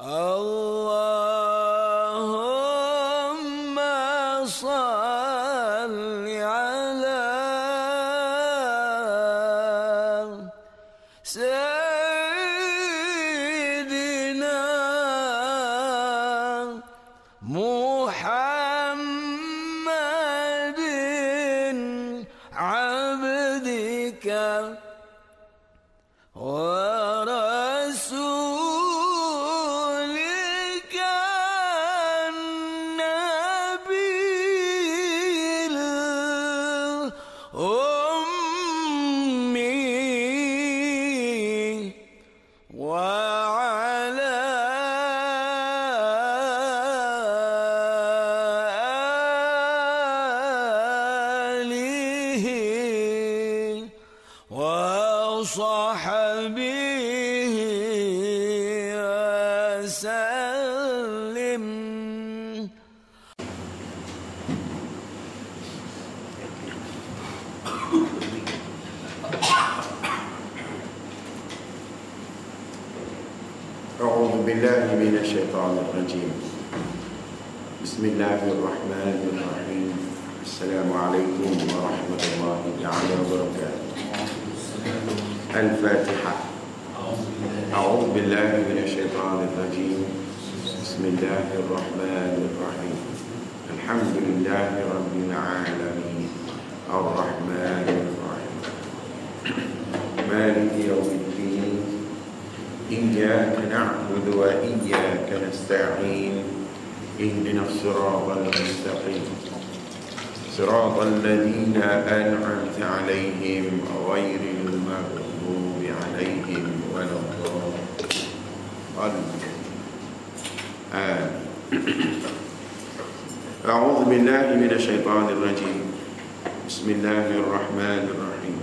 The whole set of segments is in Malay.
Allahumma salli ala Sayyidina Muhammadin abdika wa rasulika nabil ummi wa ala alihi wa sahbihi wa sallim. أعوذ بالله من الشيطان الرجيم. بسم الله الرحمن الرحيم. السلام عليكم ورحمة الله تعالى وبركاته. الفاتحة. أعوذ بالله من الشيطان الرجيم. بسم الله الرحمن الرحيم. الحمد لله رب العالمين الرحمن الرحيم مالك يوم الدين إياك نعبد وإياك نستعين اهدنا الصراط المستقيم صراط الذين أنعمت عليهم غير المغضوب عليهم ولا الضالين. أعوذ بالله من الشيطان الرجيم. بسم الله الرحمن الرحيم.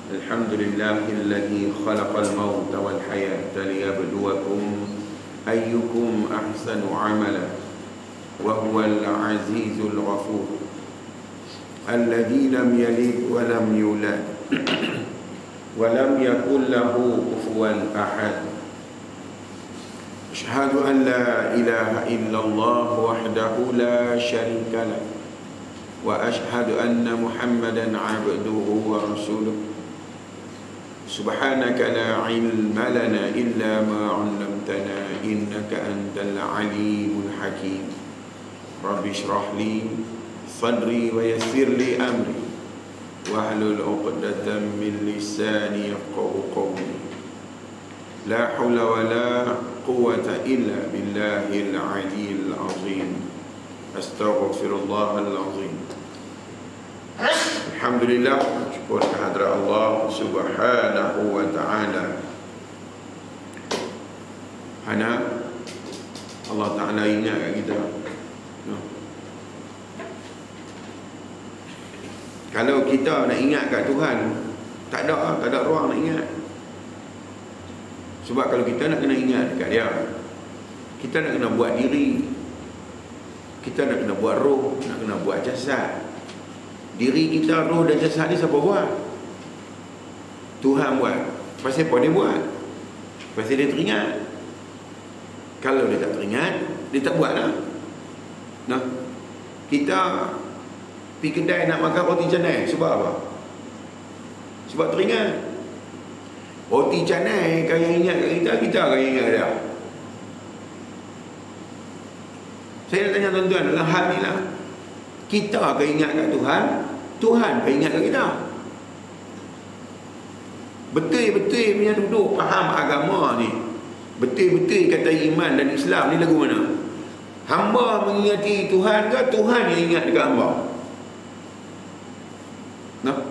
الحمد لله الذي خلق الموت والحياة ليبلوكم أيكم أحسن عملا وهو العزيز الغفور الذي لم يلد ولم يولد ولم يكن له كفوا أحد. أشهد أن لا إله إلا الله وحده لا شريك له وأشهد أن محمدا عبده ورسوله. سبحانك لا علم لنا إلا ما علمتنا إنك أنت العليم الحكيم. رب اشرح لي صدري ويسر لي أمري واحلل عقدة من لساني يفقهوا قولي. لا حول ولا قوة إلا بالله العلي العظيم. أستغفر الله العظيم. Alhamdulillah, syukur kehadrat Allah Subhanahu wa ta'ala. Hana Allah Ta'ala ingat kat kita. Kalau kita nak ingat kat Tuhan, tak ada ruang nak ingat. Sebab kalau kita nak kena ingat dekat dia, kita nak kena buat diri, kita nak kena buat roh, nak kena buat jasad. Diri kita, roh dan jasad ni siapa buat? Tuhan buat. Pasal apa dia buat? Pasal dia teringat. Kalau dia tak teringat, dia tak buat lah. Nah, kita pergi kedai nak makan roti canai, sebab apa? Sebab teringat. Roti canai kan yang ingat kat kita, kita kan yang ingat dia. Saya nak tanya tuan-tuan dalam hal ni lah. Kita akan ingat kat Tuhan, Tuhan akan ingat kat kita. Betul-betul punya duduk faham agama ni, betul-betul kata iman dan Islam ni lagu mana? Hamba mengingati Tuhan ke Tuhan yang ingat dekat hamba? Nah,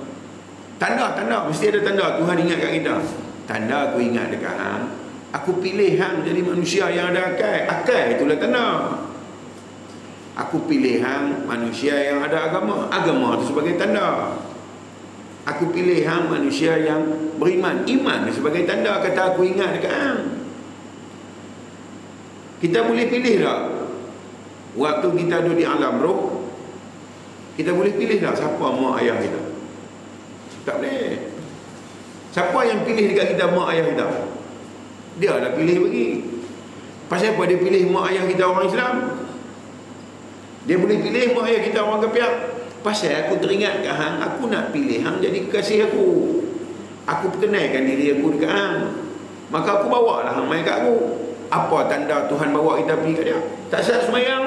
tanda-tanda, mesti ada tanda Tuhan ingat kat kita. Tanda aku ingat dekat hang, aku pilih hang jadi manusia yang ada akal. Akal itulah tanda. Aku pilih hang manusia yang ada agama. Agama itu sebagai tanda. Aku pilih hang manusia yang beriman. Iman itu sebagai tanda kata aku ingat dekat hang. Kita boleh pilih tak? Waktu kita duduk di alam roh, kita boleh pilih tak siapa mak ayah kita? Tak boleh. Siapa yang pilih dekat kita mak ayah kita? Dia dah pilih bagi. Pasal apa dia pilih mak ayah kita orang Islam? Dia boleh pilih mak ayah kita orang kafir. Pasal aku teringat kat hang, aku nak pilih hang jadi kekasih aku. Aku perkenalkan diri aku dekat hang. Maka aku bawa lah hang mai kat aku. Apa tanda Tuhan bawa kita pergi kat dia? Tak sah semayang.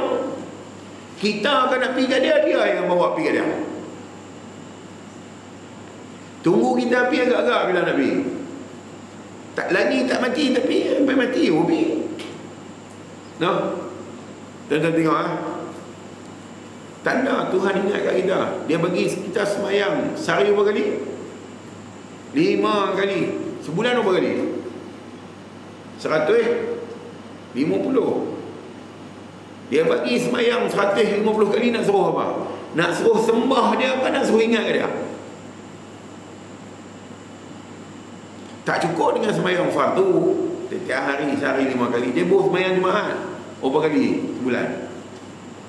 Kita akan nak pergi kat dia, dia yang bawa pergi kat dia. Tunggu kita pergi agak-agak bila nak pergi. Tak lagi tak mati tapi sampai mati pergi. No. Tuan-tuan tengok tanda Tuhan ingat kat kita. Dia bagi kita semayang sehari berapa kali? 5 kali. Sebulan berapa kali? 150. Dia bagi semayang 150 kali. Nak suruh apa? Nak suruh sembah dia apa? Nak suruh ingat kat dia? Tak cukup dengan semayang fardu setiap hari sehari 5 kali. Dia boleh semayang Jumaat berapa kali sebulan?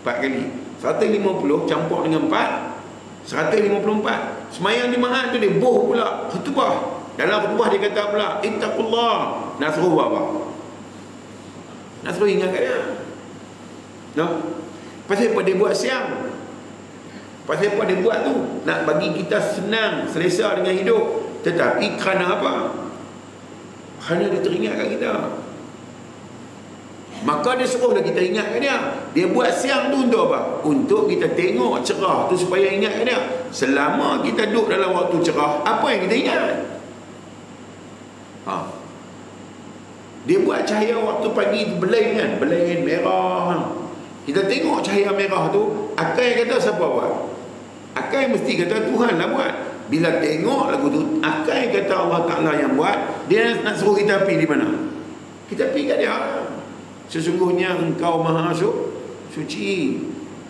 4 kali. 150 campur dengan 4, 154. Semayang Jumaat tu dia boh pula khutbah. Dalam khutbah dia kata pula ittaqullah. Nak suruh buat apa? Nak suruh ingat kat dia. No? Pasal apa dia buat siang? Pasal apa dia buat tu? Nak bagi kita senang, selesa dengan hidup. Tetapi kerana apa? Kerana dia teringat kat kita. Maka dia suruhlah kita ingat kat dia. Dia buat siang tu untuk apa? Untuk kita tengok cerah tu supaya ingat kat dia. Selama kita duduk dalam waktu cerah, apa yang kita ingat? Dia buat cahaya waktu pagi belain kan? Belain merah. Kita tengok cahaya merah tu, akal kata siapa buat? Akal mesti kata Tuhan lah buat. Bila tengok lagu tu, akal kata Allah Ta'ala yang buat. Dia nak suruh kita pergi di mana? Kita pergi kat dia. Sesungguhnya engkau maha suci.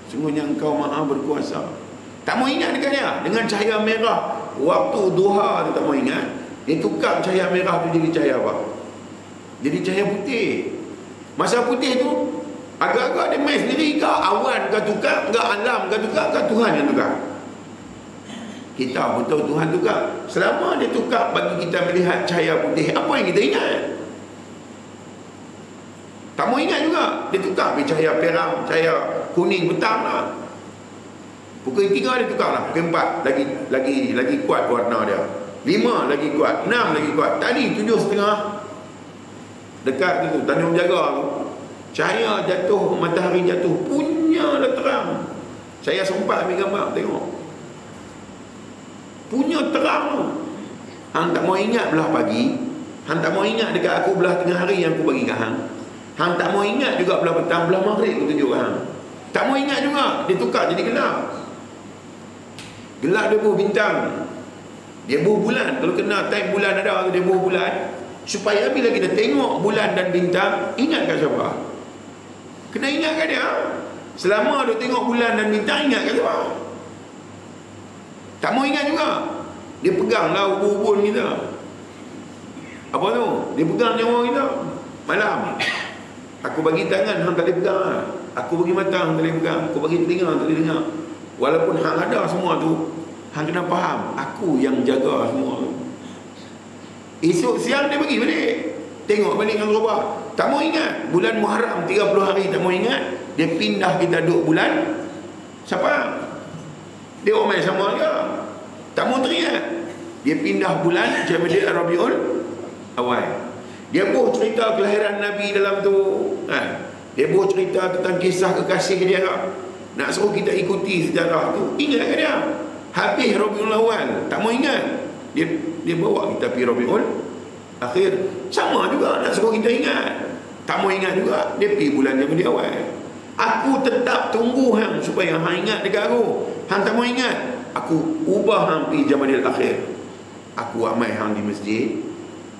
Sesungguhnya engkau maha berkuasa. Tak mau ingat dekat dia. Dengan cahaya merah waktu duha tu tak mau ingat. Dia tukar cahaya merah tu jadi cahaya apa? Jadi cahaya putih. Masa putih tu agak-agak dia main sendiri ke? Awan ke tukar? Ke alam ke tukar? Ke Tuhan yang tukar? Kita pun tahu Tuhan tukar. Selama dia tukar bagi kita melihat cahaya putih, apa yang kita ingat? Tak mau ingat juga. Dia tukar pergi cahaya perang, cahaya kuning petang lah. Pukul 3 dia tukar lah. Pukul 4 lagi kuat warna dia. 5 lagi kuat, 6 lagi kuat. Tadi 7.30 dekat tu Tanjung Jaga tu, cahaya jatuh, matahari jatuh punya dah terang. Saya sempat ambil gambar tengok. Punya terang tu. Hang tak mau ingat belah pagi. Hang tak mau ingat dekat aku belah tengah hari yang aku bagi kat hang. Hang tak mau ingat juga belah petang, belah maghrib aku tunjuk hang. Tak mau ingat juga. Dia tukar jadi gelap. Gelap dia buh bintang. Dia buh bulan. Kalau kena time bulan ada, dia buh bulan. Supaya bila kita tengok bulan dan bintang, ingat kat siapa? Kena ingat kat dia. Selama dia tengok bulan dan bintang, ingat kat siapa? Tak mau ingat juga. Dia peganglah ubun-ubun kita. Apa tu? Dia pegang nyawa kita. Malam aku bagi tangan, hang tak boleh pegang lah. Aku bagi mata, hang tak boleh pegang. Aku bagi telinga, hang tak boleh dengar. Walaupun hang ada semua tu, hang kena faham, aku yang jaga semua tu. Esok siang dia pergi balik, tengok balik hang berubah. Tak mau ingat. Bulan Muharram 30 hari tak mau ingat. Dia pindah kita duduk bulan siapa? Dia orang main sama je. Tak mau teringat. Dia pindah bulan Jamadil Rabiul Awal. Dia boleh cerita kelahiran Nabi dalam tu. Dia boleh cerita tentang kisah kekasih dia. Nak suruh kita ikuti sejarah tu, ingat ke dia? Habis Rabiul Awal, tak mau ingat. Dia bawa kita pergi Rabiul Akhir. Sama juga nak suruh kita ingat. Tak mau ingat juga. Dia pergi bulan Jamadil Awal. Aku tetap tunggu hang supaya hang ingat dekat aku. Hang tak mau ingat, aku ubah hang pergi Jamadil Akhir. Aku amai hang di masjid.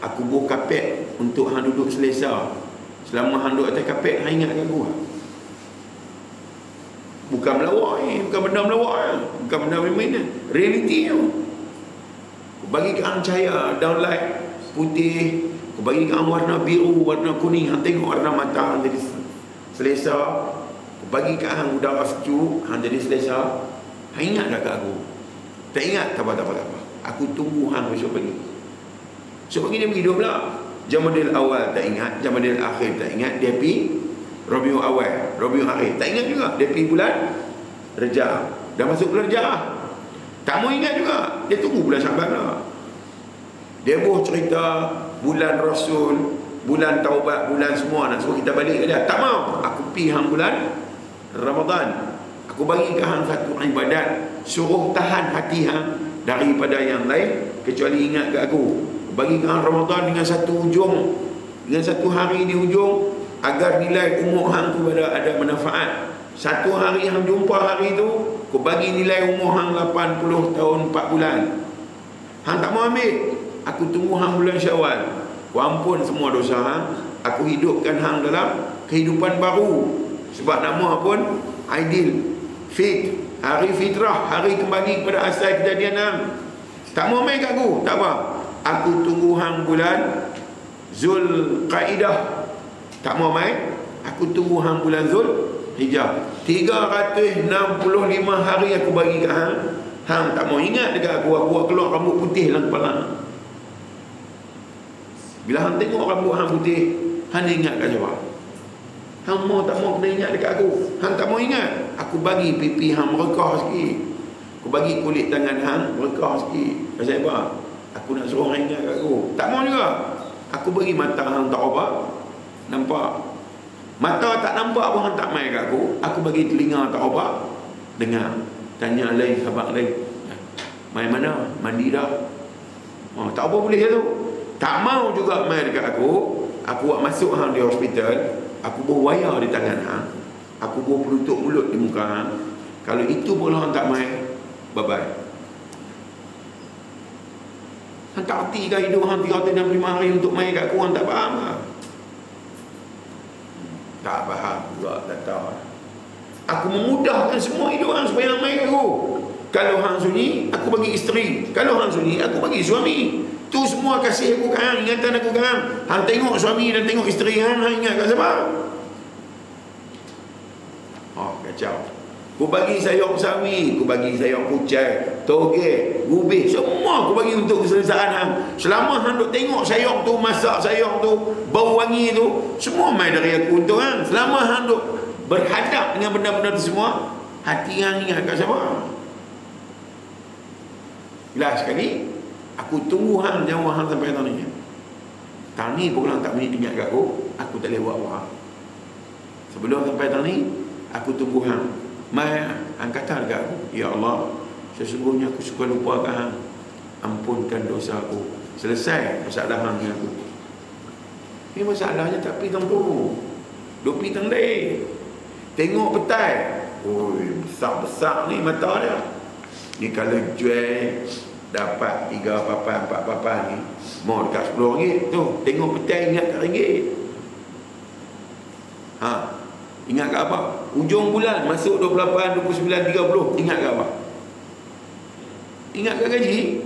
Aku buh kapet untuk hang duduk selesa. Selama hang duduk atas kapet, hang ingat aku. Bukan melawak ni, bukan benda melawak, bukan benda main-main. Realiti tu. Aku bagi ke hang cahaya downlight putih, aku bagi ke hang warna biru, warna kuning. Hang tengok warna mata hang jadi selesa. Aku bagi ke hang udara sejuk, hang jadi selesa. Hang ingat tak kat aku? Tak ingat, tak apa. Aku tunggu hang besok pagi. Besok pagi dia pergi 12. Jamadil awal tak ingat, Jamadil akhir tak ingat, dia pergi Rabiul awal, Rabiul akhir tak ingat juga, dia pergi bulan Rejab, dah masuk bulan Rejab tak mau ingat juga, dia tunggu bulan Syaban lah. Dia boleh cerita bulan Rasul, bulan Taubat, bulan semua nak suruh kita balik ke dia, tak mau. Aku pergi hang bulan Ramadan, aku bagi ke hang satu ibadat, suruh tahan hati hang daripada yang lain kecuali ingat ke aku. Bagi ke hang Ramadan dengan satu ujung, dengan satu hari di ujung, agar nilai umur hang tu ada manfaat. Satu hari hang jumpa hari tu, aku bagi nilai umur hang 80 tahun 4 bulan. Hang tak mau ambil, aku tunggu hang bulan Syawal, aku ampun semua dosa hang, aku hidupkan hang dalam kehidupan baru. Sebab nama pun Aidil Fit, hari fitrah, hari kembali kepada asal kejadian hang. Tak mau ambil kat aku, tak apa, aku tunggu hang bulan Zulqaidah, tak mau main, aku tunggu hang bulan Zulhijjah. 365 hari aku bagi kat hang, hang tak mau ingat dekat aku keluar rambut putih dalam kepala. Bila hang tengok rambut hang putih, hang ingat kat siapa? Hang mau tak mau kena ingat dekat aku. Hang tak mau ingat, aku bagi pipi hang merekah sikit, aku bagi kulit tangan hang merekah sikit. Pasal apa? Aku nak suruh hang ingat kat aku. Tak mau juga, aku bagi mata hang tak apa nampak. Mata tak nampak pun hang tak main kat aku bagi telinga tak apa dengar. Tanya lain, khabar lain, main mana? Mandi dah? Tak apa boleh tu. Tak mau juga main dekat aku buat masuk hang di hospital, aku berwayar di tangan hang, aku berpelutuk mulut di muka hang. Kalau itu pun hang tak main, bye bye. Hang tak erti ke hidup hang 365 hari untuk main kat aku? Hang tak faham lah. Tak faham juga, tak tahu. Aku memudahkan semua hidup hang supaya hang main kat aku. Kalau hang sunyi, aku bagi isteri. Kalau hang sunyi, aku bagi suami. Tu semua kasih aku kat hang, ingatan aku kat hang. Hang tengok suami dan tengok isteri hang, hang ingat kat siapa? Kacau. Aku bagi sayur sawi, aku bagi sayur kucai, toge, gubih, semua aku bagi untuk keselesaan hang. Selama hang duk tengok sayur tu, masak sayur tu, bau wangi tu, semua mai dari aku untuk hang. Selama hang duk berhadap dengan benda-benda tu semua, hati hang ingat kat siapa? Jelas sekali, aku tunggu hang jawab hang sampai tahun ni. Tahun ni pun tak boleh ingat kat aku tak boleh buat apa. Sebelum sampai tahun ni, aku tunggu hang. Mai hang kata dekat aku, ya Allah, sesungguhnya aku suka lupa kat hang, ampunkan dosa aku. Selesai masalah hang dengan aku. Ni masalahnya tak pergi tang tu, duk pergi tang lain. Tengok petai, oi, besar-besar ni mata dia. Ni kalau jual dapat 3 papan 4 papan ni, mau dekat RM10 tu. Tengok petai ingat kat ringgit. Ingat kat apa? Ujung bulan masuk 28, 29, 30, ingat kat apa? Ingat kat gaji.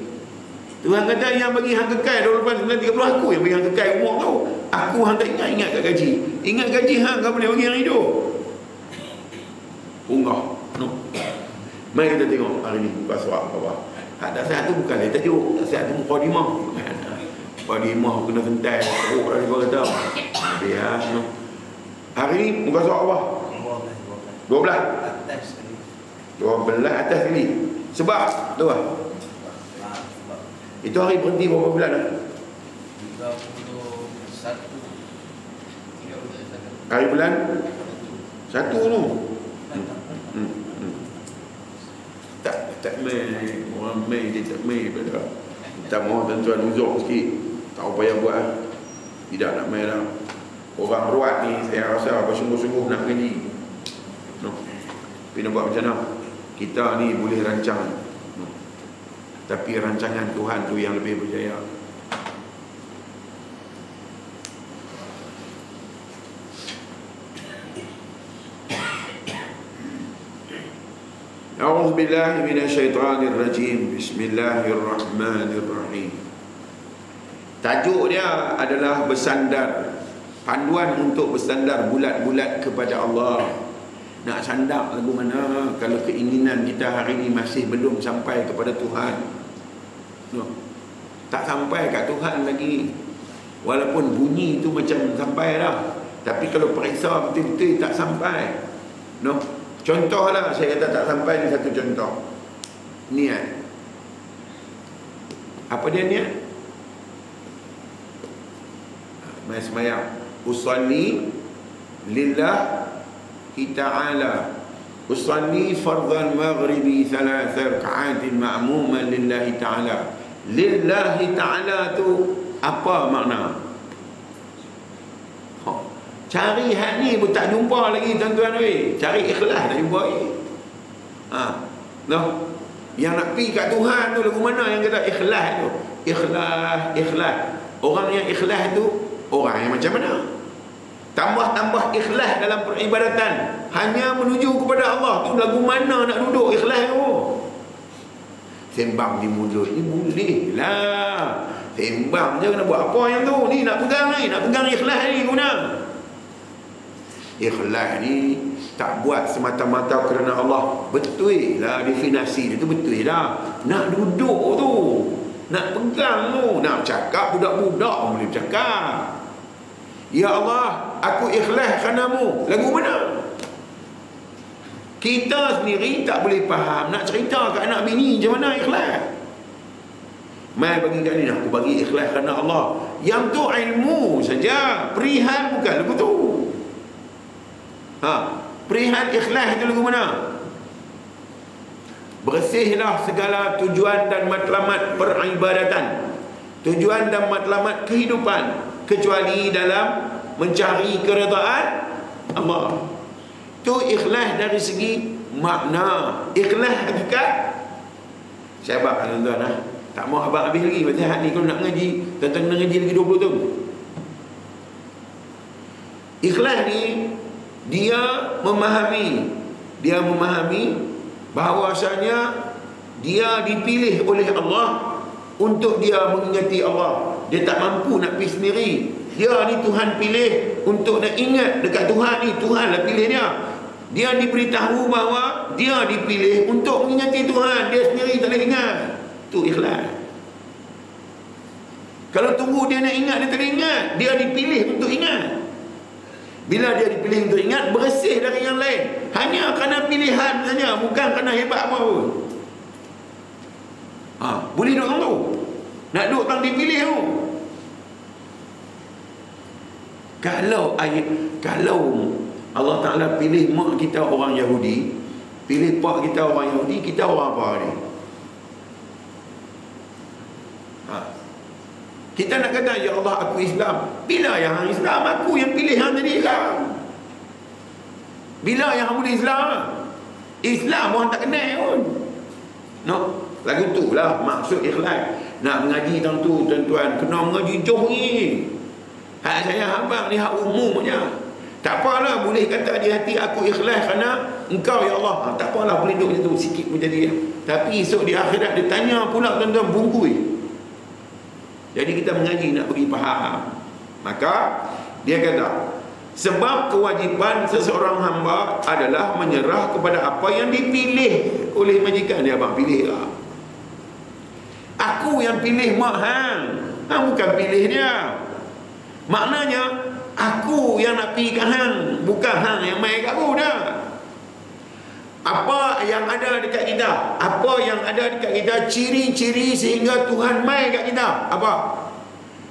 Tuhan kata yang bagi hang kekal 28, 29, 30, aku yang bagi hang kekal umur kau. Aku hang tak ingat kat gaji. Ingat gaji hang kau boleh bagi hang hidup. Unggah. No. Mari kita tengok hari ni buka surat apa. Tak sihat tu bukan dia tajuk, tak sihat tu mukadimah. Mukadimah kena sentai teruk dari kau kata. Biar no. Hari ni muka surat apa? 12 atas sekali. Sebab tu lah. Itu hari berhenti berapa bulan lah? 31. Hari bulan 1 tu. Tak main. Orang main dia tak main pada. Kita mahu tuan-tuan uzur sikit. Tak apa payah buat. Tidak nak main lah. Orang ruat ni saya rasa bersungguh-sungguh nak ngaji. No. Tapi nak buat macam mana? Kita ni boleh rancang. No. Tapi rancangan Tuhan tu yang lebih berjaya. A'udzubillahi minasyaitanirrajim. Bismillahirrahmanirrahim. Tajuk dia adalah bersandar. Panduan untuk bersandar bulat-bulat kepada Allah. Nak sandar lagu mana kalau keinginan kita hari ini masih belum sampai kepada Tuhan. No. Tak sampai kat Tuhan lagi. Walaupun bunyi tu macam sampai dah, tapi kalau periksa betul-betul tak sampai. No. Contohlah saya kata tak sampai ni satu contoh. Niat. Apa dia niat? Mai semayang. Usalli lillahi ta'ala. Usalli fardhan maghribi 3 raka'atin ma'muman lillahi ta'ala. Lillahi ta'ala tu apa makna? Cari hak ni pun tak jumpa lagi tuan-tuan weh. Cari ikhlas tak jumpa lagi. No. Yang nak pergi kat Tuhan tu lagu mana yang kata ikhlas tu? Ikhlas. Orang yang ikhlas tu orang yang macam mana? Tambah-tambah ikhlas dalam peribadatan, hanya menuju kepada Allah tu lagu mana nak duduk ikhlas tu? Sembang di mulut ni boleh lah. Sembang je nak buat apa yang tu? Ni nak pegang ikhlas ni guna. Ikhlas ni tak buat semata-mata kerana Allah. Betul lah definisi dia tu, betul lah. Nak duduk tu, nak pegang tu, nak cakap budak-budak pun boleh bercakap. Ya Allah, aku ikhlas kerana-Mu. Lagu mana? Kita sendiri tak boleh faham. Nak cerita kat anak bini macam mana ikhlas. Mai bagi kat ni, aku bagi ikhlas kerana Allah. Yang tu ilmu saja. Perihan bukan lagu tu. Perihan ikhlas itu lagu mana? Bersihlah segala tujuan dan matlamat peribadatan, tujuan dan matlamat kehidupan, kecuali dalam mencari keredaan Allah. Tu ikhlas dari segi makna. Ikhlas hakikat. Saya abang tuan-tuan tak mau abang habis lagi pasal ni. Kalau nak ngaji, tuan-tuan nak ngaji lagi 20 tahun. Ikhlas ni dia memahami bahawasanya dia dipilih oleh Allah untuk dia mengingati Allah. Dia tak mampu nak pergi sendiri. Dia ni Tuhan pilih untuk nak ingat dekat Tuhan ni. Tuhan lah pilih dia. Dia diberitahu bahawa dia dipilih untuk mengingati Tuhan. Dia sendiri tak boleh ingat. Tu ikhlas. Kalau tunggu dia nak ingat, dia tak boleh ingat. Dia dipilih untuk ingat. Bila dia dipilih untuk ingat, bersih dari yang lain. Hanya kerana pilihan saja, bukan kerana hebat apa pun. Boleh duduk tu. Nak duduk tang dipilih tu. Kalau Allah Ta'ala pilih mak kita orang Yahudi, pilih pak kita orang Yahudi, kita orang apa ni? Kita nak kata, ya Allah aku Islam. Bila yang hang Islam? Aku yang pilih hang jadi Islam. Bila yang hang boleh Islam? Islam orang tak kenal pun. No, lagu tu lah maksud ikhlas. Nak mengaji tang tu tuan-tuan, kena mengaji jauh ni. Hak saya abang ni hak umum je. Tak apalah, boleh kata di hati aku ikhlas kerana Engkau ya Allah. Tak apalah, boleh duduk macam tu sikit pun jadi. Tapi esok di akhirat dia tanya pula tuan-tuan bungkui. Jadi kita mengaji nak bagi faham. Maka dia kata, sebab kewajipan seseorang hamba adalah menyerah kepada apa yang dipilih oleh majikan dia. Abang pilih lah. Aku yang pilih mak hang. Hang bukan pilih dia. Maknanya aku yang nak pergi ke hang, bukan hang yang main kat aku dah. Apa yang ada dekat kita, apa yang ada dekat kita, ciri-ciri sehingga Tuhan mai kat kita. Apa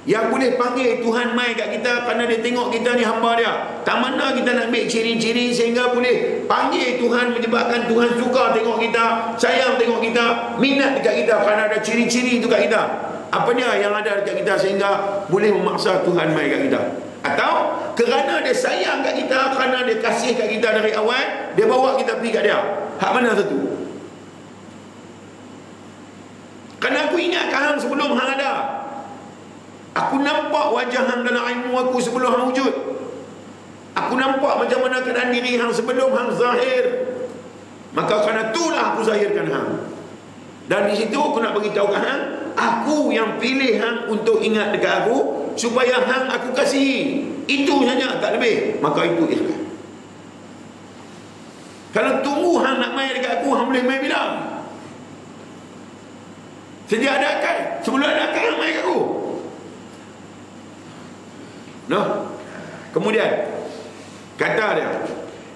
yang boleh panggil Tuhan mai kat kita kerana dia tengok kita ni hamba dia? Tak mana kita nak ambil ciri-ciri sehingga boleh panggil Tuhan, menyebabkan Tuhan suka tengok kita, sayang tengok kita, minat dekat kita kerana ada ciri-ciri tu kat kita. Apa dia yang ada dekat kita sehingga boleh memaksa Tuhan mai kat kita? Atau kerana dia sayang kat kita, kerana dia kasih kat kita dari awal, dia bawa kita pergi kat dia. Hak mana satu? Kerana aku ingat hang sebelum hang ada. Aku nampak wajah hang dalam ilmu aku sebelum hang wujud. Aku nampak macam mana keadaan diri hang sebelum hang zahir. Maka kerana itulah aku zahirkan hang. Dan di situ aku nak bagi tahu kat hang, aku yang pilih hang untuk ingat dekat aku, supaya hang aku kasihi. Itu saja, tak lebih. Maka itu ikhlas. Kalau tunggu hang nak main dekat aku, hang boleh main bila? Sedia ada akal. Sebelum ada akal, hang main kat aku. No? Kemudian kata dia,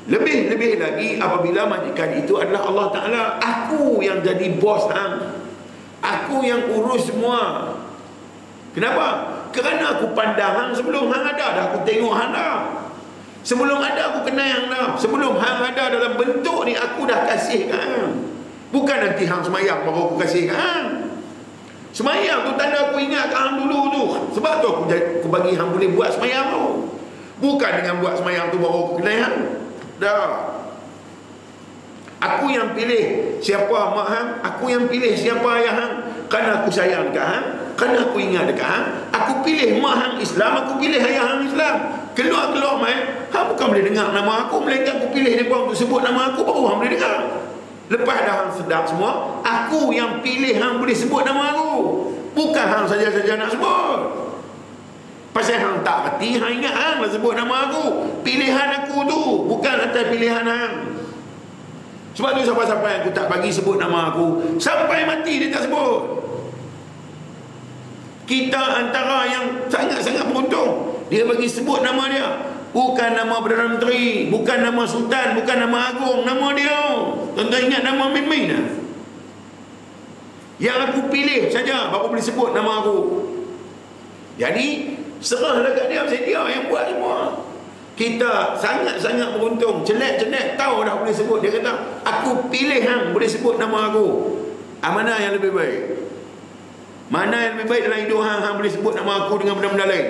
lebih-lebih lagi apabila majikan itu adalah Allah Ta'ala. Aku yang jadi bos hang, aku yang urus semua. Kenapa? Kerana aku pandang hang sebelum hang ada dah. Aku tengok hang dah. Sebelum ada aku kenal hang dah. Sebelum hang ada dalam bentuk ni, aku dah kasih kat hang. Bukan nanti hang semayang baru aku kasih kat hang. Semayang tu tanda aku ingat kat hang dulu tu. Sebab tu aku bagi hang boleh buat semayang tu. Bukan dengan buat semayang tu baru aku kenal hang. Dah. Aku yang pilih siapa mak hang, aku yang pilih siapa ayah hang. Kerana aku sayang dekat hang, kerana aku ingat dekat hang, aku pilih mak hang Islam, aku pilih ayah hang Islam. Keluar-keluar mai, hang bukan boleh dengar nama aku, melainkan aku pilih mereka untuk sebut nama aku, baru hang boleh dengar. Lepas dah hang sedap semua, aku yang pilih hang boleh sebut nama aku. Bukan hang saja-saja nak sebut. Pasal hang tak reti, hang ingat hang lah sebut nama aku. Pilihan aku tu, bukan atas pilihan hang. Sebab tu siapa-siapa yang aku tak bagi sebut nama aku, sampai mati dia tak sebut. Kita antara yang sangat-sangat beruntung, dia bagi sebut nama dia. Bukan nama Perdana Menteri, bukan nama Sultan, bukan nama Agung, nama dia. Tuan-tuan ingat nama Min-Min lah. Yang aku pilih saja baru boleh sebut nama aku. Jadi serahlah kat dia, pasal dia yang buat semua. Kita sangat-sangat beruntung. Celak-celak tahu dah boleh sebut. Dia kata, aku pilih hang boleh sebut nama aku. Mana yang lebih baik? Mana yang lebih baik dalam hidup hang boleh sebut nama aku dengan benda-benda lain?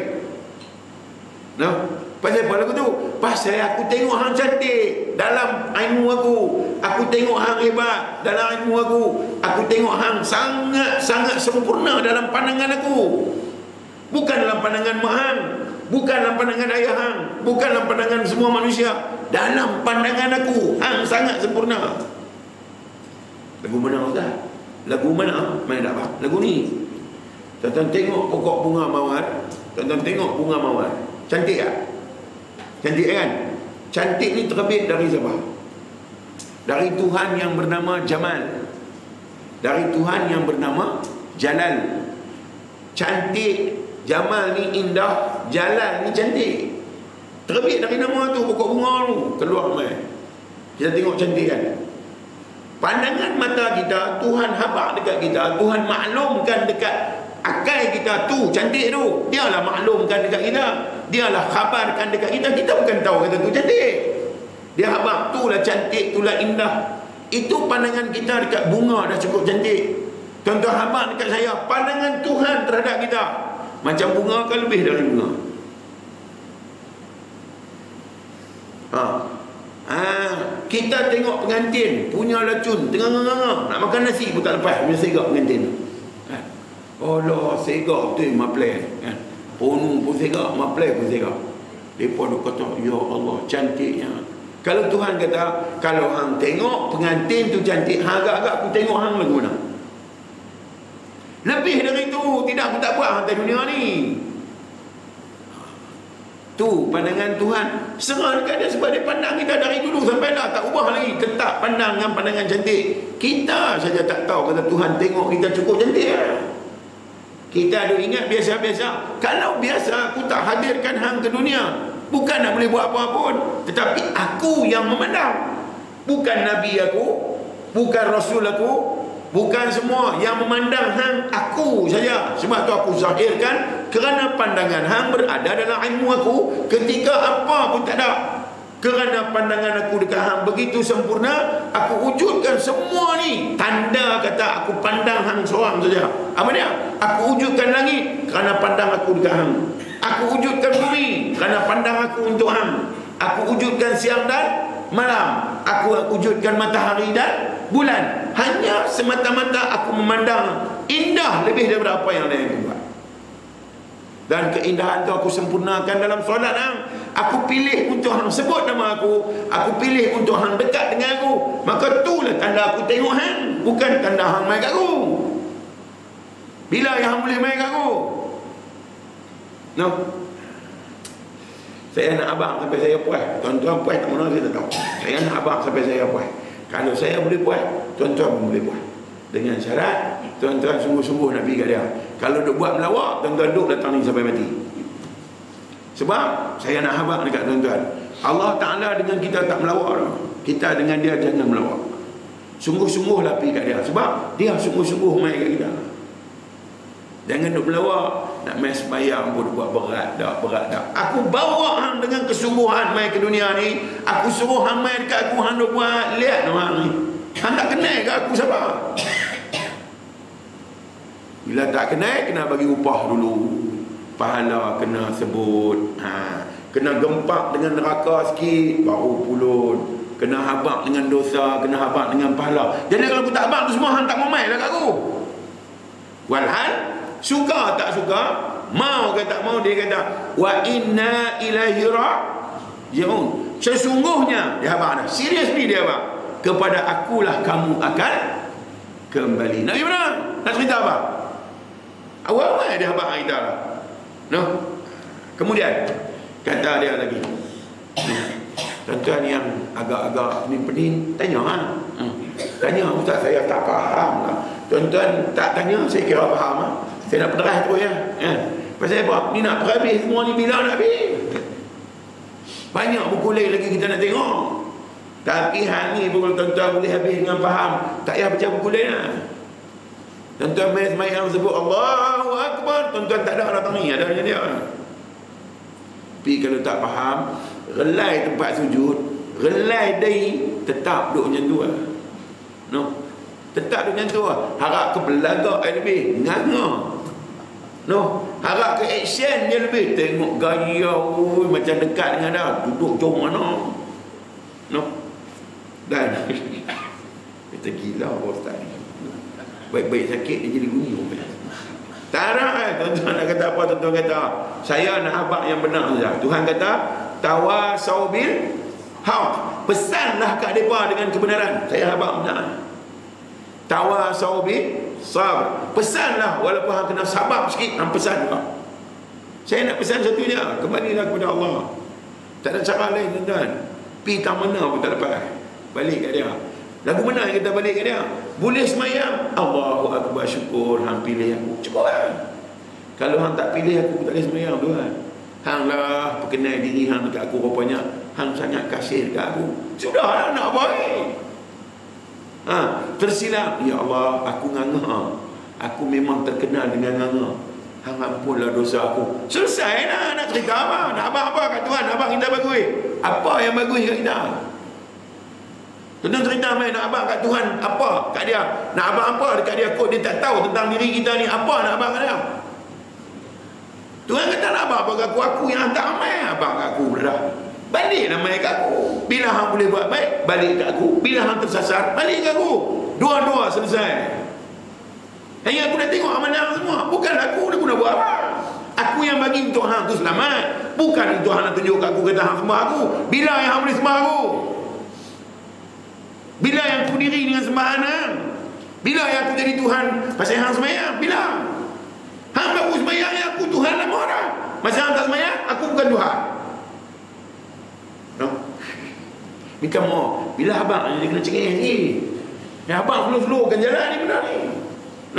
No? Pasal apa lagu tu? Pasal aku tengok hang cantik dalam ilmu aku. Aku tengok hang hebat dalam ilmu aku. Aku tengok hang sangat-sangat sempurna dalam pandangan aku. Bukan dalam pandangan mak hang, bukan dalam pandangan ayah hang, bukan dalam pandangan semua manusia. Dalam pandangan aku, hang sangat sempurna. Lagu mana Ustaz? Lagu mana? Mana tak apa? Lagu ni. Tuan-tuan tengok pokok bunga mawar. Tuan-tuan tengok bunga mawar. Cantik tak? Cantik kan? Cantik ni terbit dari siapa? Dari Tuhan yang bernama Jamal. Dari Tuhan yang bernama Jalal. Cantik. Jamal ni indah, Jalal ni cantik. Terbit dari nama tu, pokok bunga tu. Keluar mai. Kita tengok cantik kan? Pandangan mata kita, Tuhan habaq dekat kita, Tuhan maklumkan dekat akal kita tu cantik tu. Dialah maklumkan dekat kita, dialah khabarkan dekat kita. Kita bukan tahu kata tu cantik. Dia habaq tu lah cantik, tu lah indah. Itu pandangan kita dekat bunga dah cukup cantik. Tuan-tuan habaq dekat saya, pandangan Tuhan terhadap kita macam bunga ke lebih dari bunga? Kita tengok pengantin punya lacun tengah-tengah nak makan nasi pun tak lepas punya segak pengantin. Allah, segak tu maplay kan. Ponu pun segak, maplay pun segak. Depa duk kata, ya Allah cantiknya. Kalau Tuhan kata, kalau hang tengok pengantin tu cantik, hang agak-agak aku tengok hang lagu mana? Lebih dari itu, tidak aku tak buat hantar dunia ni. Tu pandangan Tuhan. Serah dekat dia sebab dia pandang kita dari dulu sampai dah tak ubah lagi. Tetap pandang dengan pandangan cantik. Kita saja tak tahu kata Tuhan tengok kita cukup cantik. Kita ada ingat biasa-biasa. Kalau biasa aku tak hadirkan hang ke dunia, bukan nak boleh buat apa pun. Tetapi aku yang memandang. Bukan Nabi aku, bukan Rasul aku, bukan semua yang memandang hang, aku saja. Sebab tu aku zahirkan kerana pandangan hang berada dalam ilmu aku ketika apa pun tak ada. Kerana pandangan aku dekat hang begitu sempurna, aku wujudkan semua ni. Tanda kata aku pandang hang seorang saja. Apa dia? Aku wujudkan langit kerana pandang aku dekat hang. Aku wujudkan bumi kerana pandang aku untuk hang. Aku wujudkan siang dan malam. Aku wujudkan matahari dan bulan. Hanya semata-mata aku memandang indah lebih daripada apa yang lain buat. Dan keindahan tu aku sempurnakan dalam solat hang. Aku pilih untuk hang sebut nama aku. Aku pilih untuk hang dekat dengan aku. Maka itulah tanda aku tengok hang, bukan tanda hang mai kat aku. Bila yang hang boleh mai kat aku? No. Saya nak abang sampai saya puas. Tuan-tuan puas tak mana saya tak tahu. Saya nak abang sampai saya puas. Kalau saya boleh puas, tuan-tuan pun boleh puas. Dengan syarat tuan-tuan sungguh-sungguh nak pergi kat dia. Kalau duk buat melawak, tuan-tuan duk datang ni sampai mati. Sebab saya nak habaq dekat tuan-tuan, Allah Ta'ala dengan kita tak melawak dah. Kita dengan dia jangan melawak. Sungguh-sungguhlah pergi kat dia. Sebab dia sungguh-sungguh main kat kita. Jangan duk melawak. Nak main sembahyang pun buat berat dah, berat dah. Aku bawa hang dengan kesungguhan main ke dunia ni. Aku suruh hang main dekat aku, hang duk buat. Lihat orang ni, hang tak kenal ke aku siapa? Bila tak kenal, kena bagi upah dulu. Pahala kena sebut. Kena gempak dengan neraka sikit, baru pulut. Kena habaq dengan dosa, kena habaq dengan pahala. Jadi kalau aku tak habaq tu semua, hang tak mau main lah kat aku. Walhal, suka tak suka, mau ke tak mau, dia kata wa inna ilaihi raji'un. Sesungguhnya dia habaq dah, seriously dia habaq, kepada akulah kamu akan kembali. Nak gimana? Nak cerita apa? Awal-awal dia habaq kita lah. No? Kemudian kata dia lagi, tuan-tuan yang agak-agak pening-pening, tanya ha? Tanya, ustaz saya tak faham lah. Tuan-tuan tak tanya, saya kira faham ha? Saya nak penerah tu ya. Pasal apa? Ni nak habis semua ni, bila nak habis? Banyak buku lain lagi kita nak tengok. Tapi hal ni pun tuan-tuan boleh habis dengan faham, tak payah baca buku lain lah. Tuan-tuan main semayang sebut Allahu Akbar, tuan-tuan tak ada datang ni, ada dia. Tapi kalau tak faham, relai tempat sujud, relai day, tetap duduk macam tu lah. No? Tetap duduk macam tu lah. Harap ke belagak lebih nganga. No? Harap ke action dia lebih, tengok gaya macam dekat dengan dia, duduk jom mana. No? Dan kita gila bos tadi. Baik-baik sakit dia jadi bunyi. Tak ada tuan-tuan nak kata apa, tuan-tuan kata saya nak habaq yang benar saja. Tuhan kata tawasau bil haq, pesanlah kat depa dengan kebenaran. Saya habaq benar. Tawasau bil sabr, pesanlah walaupun hang kena sabar sikit, hang pesan juga. Saya nak pesan satu je, kembalilah kepada Allah. Tak ada cara lain tuan-tuan. Pi tak mana pun tak dapat. Balik kat dia. Lagu mana yang kita balik kat dia? Boleh semayang, Allahu Akbar, syukur hang pilih aku. Cukup lah. Kalau hang tak pilih aku, tak boleh semayang Tuhan. Hang lah perkenal diri hang dekat aku, rupanya hang sangat kasih dekat aku. Sudahlah, nak apa ni? Tersilap, ya Allah, aku nganga. Aku memang terkenal dengan nganga. Hang ampunlah dosa aku. Selesai lah, nak cerita apa? Nak abang apa kat Tuhan? Abang kita bagus. Apa yang bagus kat kita? Tuan-tuan cerita main nak abang kat Tuhan apa kat dia? Nak abang apa dekat dia? Kok dia tak tahu tentang diri kita ni? Apa nak abang kat dia? Tuhan kata nak abang apa kat aku? Aku yang hantar main abang kat aku dah. Baliklah main kat aku. Bila hang boleh buat baik, balik kat aku. Bila hang tersasar, balik kat aku. Dua-dua selesai. Hanya aku nak tengok amalan semua. Bukan aku nak buat apa. Aku yang bagi untuk hang tu selamat. Bukan untuk hang nak tunjuk kat aku, kata hang sembah aku. Bila yang hang boleh sembah aku? Bila yang aku diri dengan sembahan hang? Bila yang aku jadi Tuhan pasal hang semayang? Bila? Hang baru semayang yang aku Tuhan lama dah. Masa hang tak semayang, aku bukan Tuhan. No? Minta maaf. Bila abang dia kena cengih ni. Ya abang flow-flow kan jalan ni benar ni.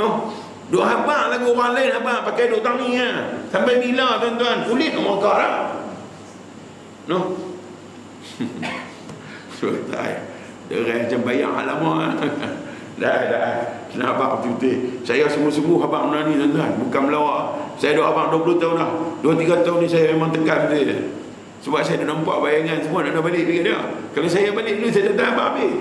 No? Duk abang lagu orang lain, abang pakai duk tang ni ha. Sampai bila tuan-tuan? Kulit nak makar lah. No? Selesai. Orang macam bayang lama. Dah. Kena abang putih. Saya sungguh-sungguh abang benar ni tuan-tuan. Bukan melawak. Saya duk abang 20 tahun dah. 2-3 tahun ni saya memang tekan betul. Sebab saya dah nampak bayangan semua nak balik pergi dia. Kalau saya balik dulu, saya tak tahu abang habis.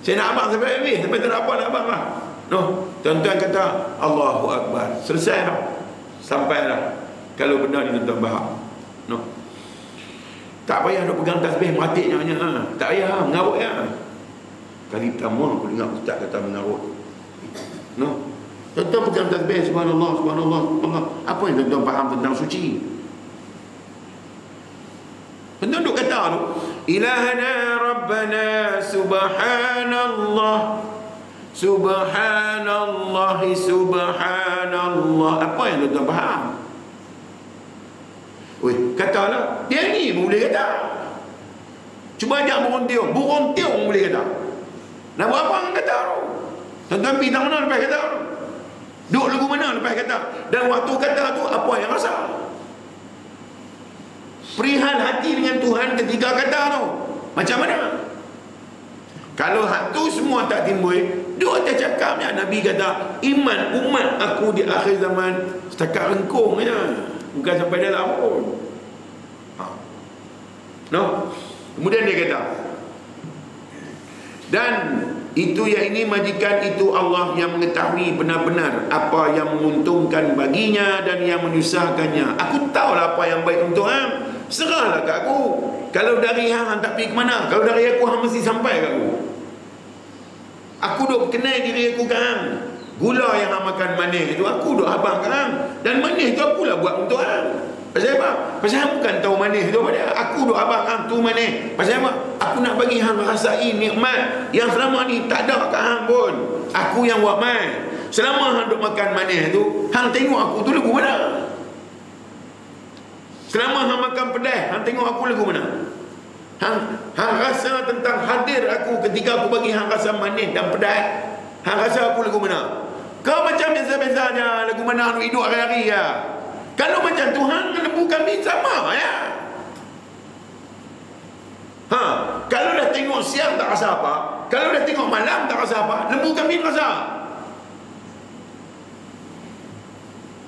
Saya nak abang sampai habis. Sampai tak ada apa nak abang lah. No. Tuan-tuan kata Allahu Akbar. Selesai dah. Sampai dah. Kalau benar ni tuan-tuan faham. No. Tak payah nak pegang tasbih matiknya hanya. Tak payah mengarut ya. Kali pertama aku dengar ustaz kata mengarut. No. Tuan-tuan pegang tasbih subhanallah, subhanallah, subhanallah. Apa yang tuan-tuan faham tentang suci? Tuan-tuan duk kata tu, ilahana rabbana subhanallah, subhanallah, subhanallah. Apa yang tuan-tuan faham? Weh, katalah. Dia ni pun boleh kata. Cuba ajak burung tiung boleh kata. Nak buat apa orang kata tu? Tuan-tuan pergi tak mana lepas kata tu? Duduk lagu mana lepas kata? Dan waktu kata tu, apa yang rasa? perihal hati dengan Tuhan ketiga kata tu macam mana? Kalau hak tu semua tak timbul, dua tak cakapnya Nabi kata iman umat aku di akhir zaman setakat rengkung je, bukan sampai dalam pun. No. Kemudian dia kata, dan itu yang ini majikan itu Allah yang mengetahui benar-benar apa yang menguntungkan baginya dan yang menyusahkannya. Aku tahulah apa yang baik untuk hang. Serahlah kat aku. Kalau dari hang tak pergi ke mana? Kalau dari aku hang mesti sampai kat aku. Aku duk kenal diri aku kan. Gula yang hang makan manis itu aku duk abang kan. Dan manis tu akulah buat untuk hang. Pasal apa? Pasal hang bukan tahu manis tu pada. Aku duk abang hang tu manis. Pasal apa? Aku nak bagi hang rasai nikmat yang selama ni tak ada kat hang pun. Aku yang buat mai. Selama hang duk makan manis tu, hang tengok aku tu lagu mana? Selama hang makan pedas, hang tengok aku lagu mana? Hang rasa tentang hadir aku ketika aku bagi hang rasa manis dan pedas. Hang rasa aku lagu mana? Kau macam biasa-biasa je, lagu mana hang hidup hari-hari ya. Kalau macam Tuhan kan lembu kambing sama ya. Kalau dah tengok siang tak rasa apa, kalau dah tengok malam tak rasa apa, lembu kambing rasa.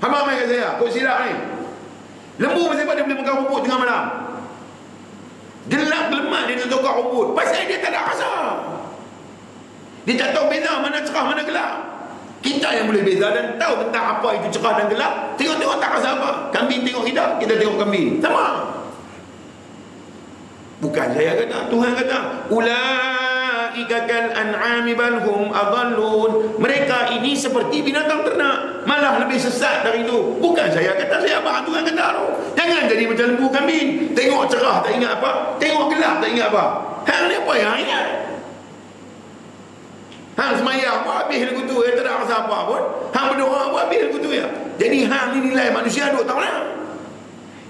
Abang main kat saya, kau silap ni. Lembu pasal apa dia boleh makan rumput tengah malam? Gelap gelemat dia nak tokak rumput. Pasal dia tak ada rasa. Dia tak tahu beza mana cerah mana gelap. Kita yang boleh beza dan tahu tentang apa itu cerah dan gelap. Tengok-tengok tak rasa apa. Kambing tengok kita tengok kambing. Sama. Bukan saya kata, Tuhan kata, ulaika kal an'ami bal hum adallun. Mereka ini seperti binatang ternak, malah lebih sesat dari itu. Bukan saya kata, saya abang Tuhan kata tu. Jangan jadi macam lembu kambing. Tengok cerah tak ingat apa, tengok gelap tak ingat apa. Hang ni apa yang ingat? Hang semayang buat habis lagu tu, tak ada rasa apa pun. Hang berdoa buat habis lagu tu ya. Jadi hang ni nilai manusia duk tak mana?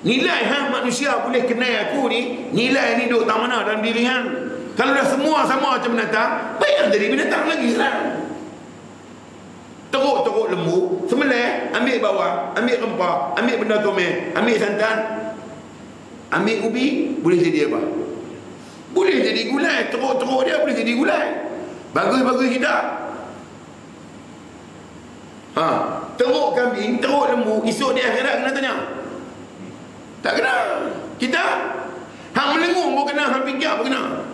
Nilai hang manusia boleh kenal aku ni, nilai ni duk tak mana dalam diri hang. Kalau dah semua sama macam binatang, baik jadi binatang lagi sekarang. Teruk-teruk lembu, sembelih, ambil bawang, ambil rempah, ambil benda tumis, ambil santan, ambil ubi, boleh jadi apa? Boleh jadi gulai. Teruk-teruk dia boleh jadi gulai. Bagus-bagus hidup. Teruk kambing, teruk lembu, esok di akhirat kena tanya. Tak kena. Kita hang melengung pun kena, hang fikir pun kena.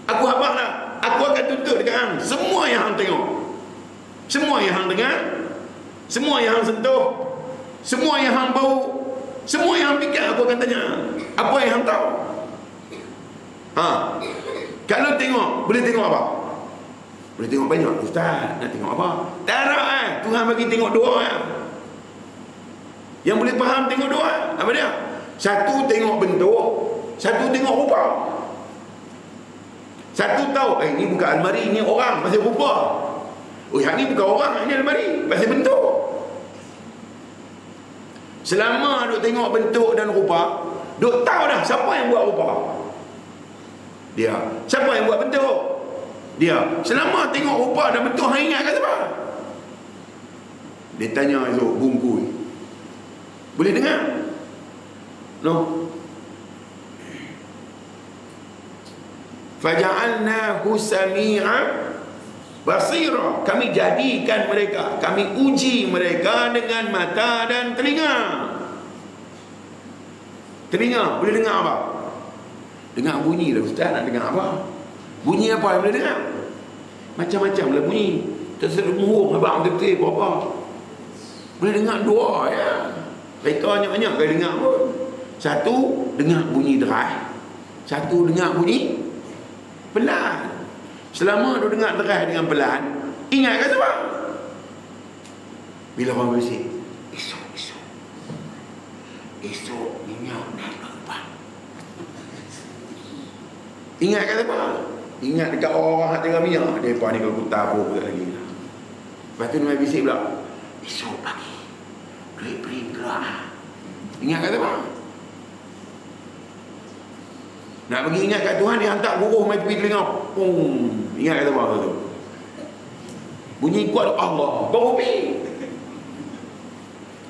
Aku habaq dah. Aku akan tuntut dekat hang semua yang hang tengok, semua yang hang dengar, semua yang hang sentuh, semua yang hang bau, semua yang hang fikir aku akan tanya. Apa yang hang tahu? Kalau tengok, boleh tengok apa? Boleh tengok banyak. Ustaz, nak tengok apa? Tak ada Tuhan bagi tengok dua yang boleh faham tengok dua. Apa dia? Satu tengok bentuk, satu tengok rupa. Satu tahu, ini bukan almari, ini orang, pasal rupa. Oh, yang ni bukan orang, ini almari, pasal bentuk. Selama duk tengok bentuk dan rupa, duk tahu dah siapa yang buat rupa. Dia. Siapa yang buat bentuk? Dia. Selama tengok rupa dan bentuk, hang ingat kan siapa? Dia tanya esok, bungkui. Boleh dengar? No. Faja'alnahu sami'a basira. Kami jadikan mereka, kami uji mereka dengan mata dan telinga. Telinga boleh dengar apa? Dengar bunyi lah ustaz, nak dengar apa? Bunyi apa yang boleh dengar? Macam-macam lah bunyi. Terserumur abang betul apa? Boleh dengar dua ya. Mereka banyak-banyak kali dengar pun. Satu dengar bunyi derai, satu dengar bunyi pelan. Selama dia dengar derai dengan pelan, ingat kan sebab bila orang bersih, esok minyak nak lupa. Ingat kan apa? Ingat dekat orang-orang hati kami ya, depa ni kalau putar apa lagi. Lepas tu dia bisik pula, esok pagi beri gerak. Ingat kata apa? Nak bagi ingat kat Tuhan, dia hantar buruh mai tepi telinga. Ingat kata apa tu? Bunyi kuat Allah, baru pergi.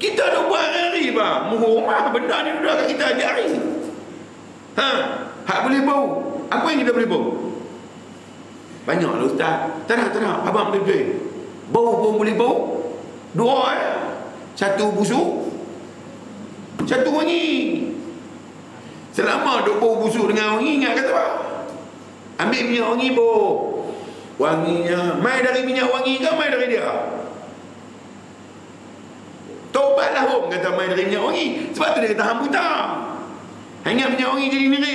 Kita dah buat hari bang. Rumah benda ni dah kat kita ajak hari. Hak boleh bau. Apa yang kita boleh bau? Banyaklah ustaz. Tak nak. Abang betul-betul. Bau pun boleh bau. Dua ya. Satu busuk, satu wangi. Selama duk bau busuk dengan wangi, ingat kata apa? Ambil minyak wangi bau. Wanginya mai dari minyak wangi ke mai dari dia? Taubatlah hom kata mai dari minyak wangi. Sebab tu dia kata hang buta. Hang minyak wangi jadi neri.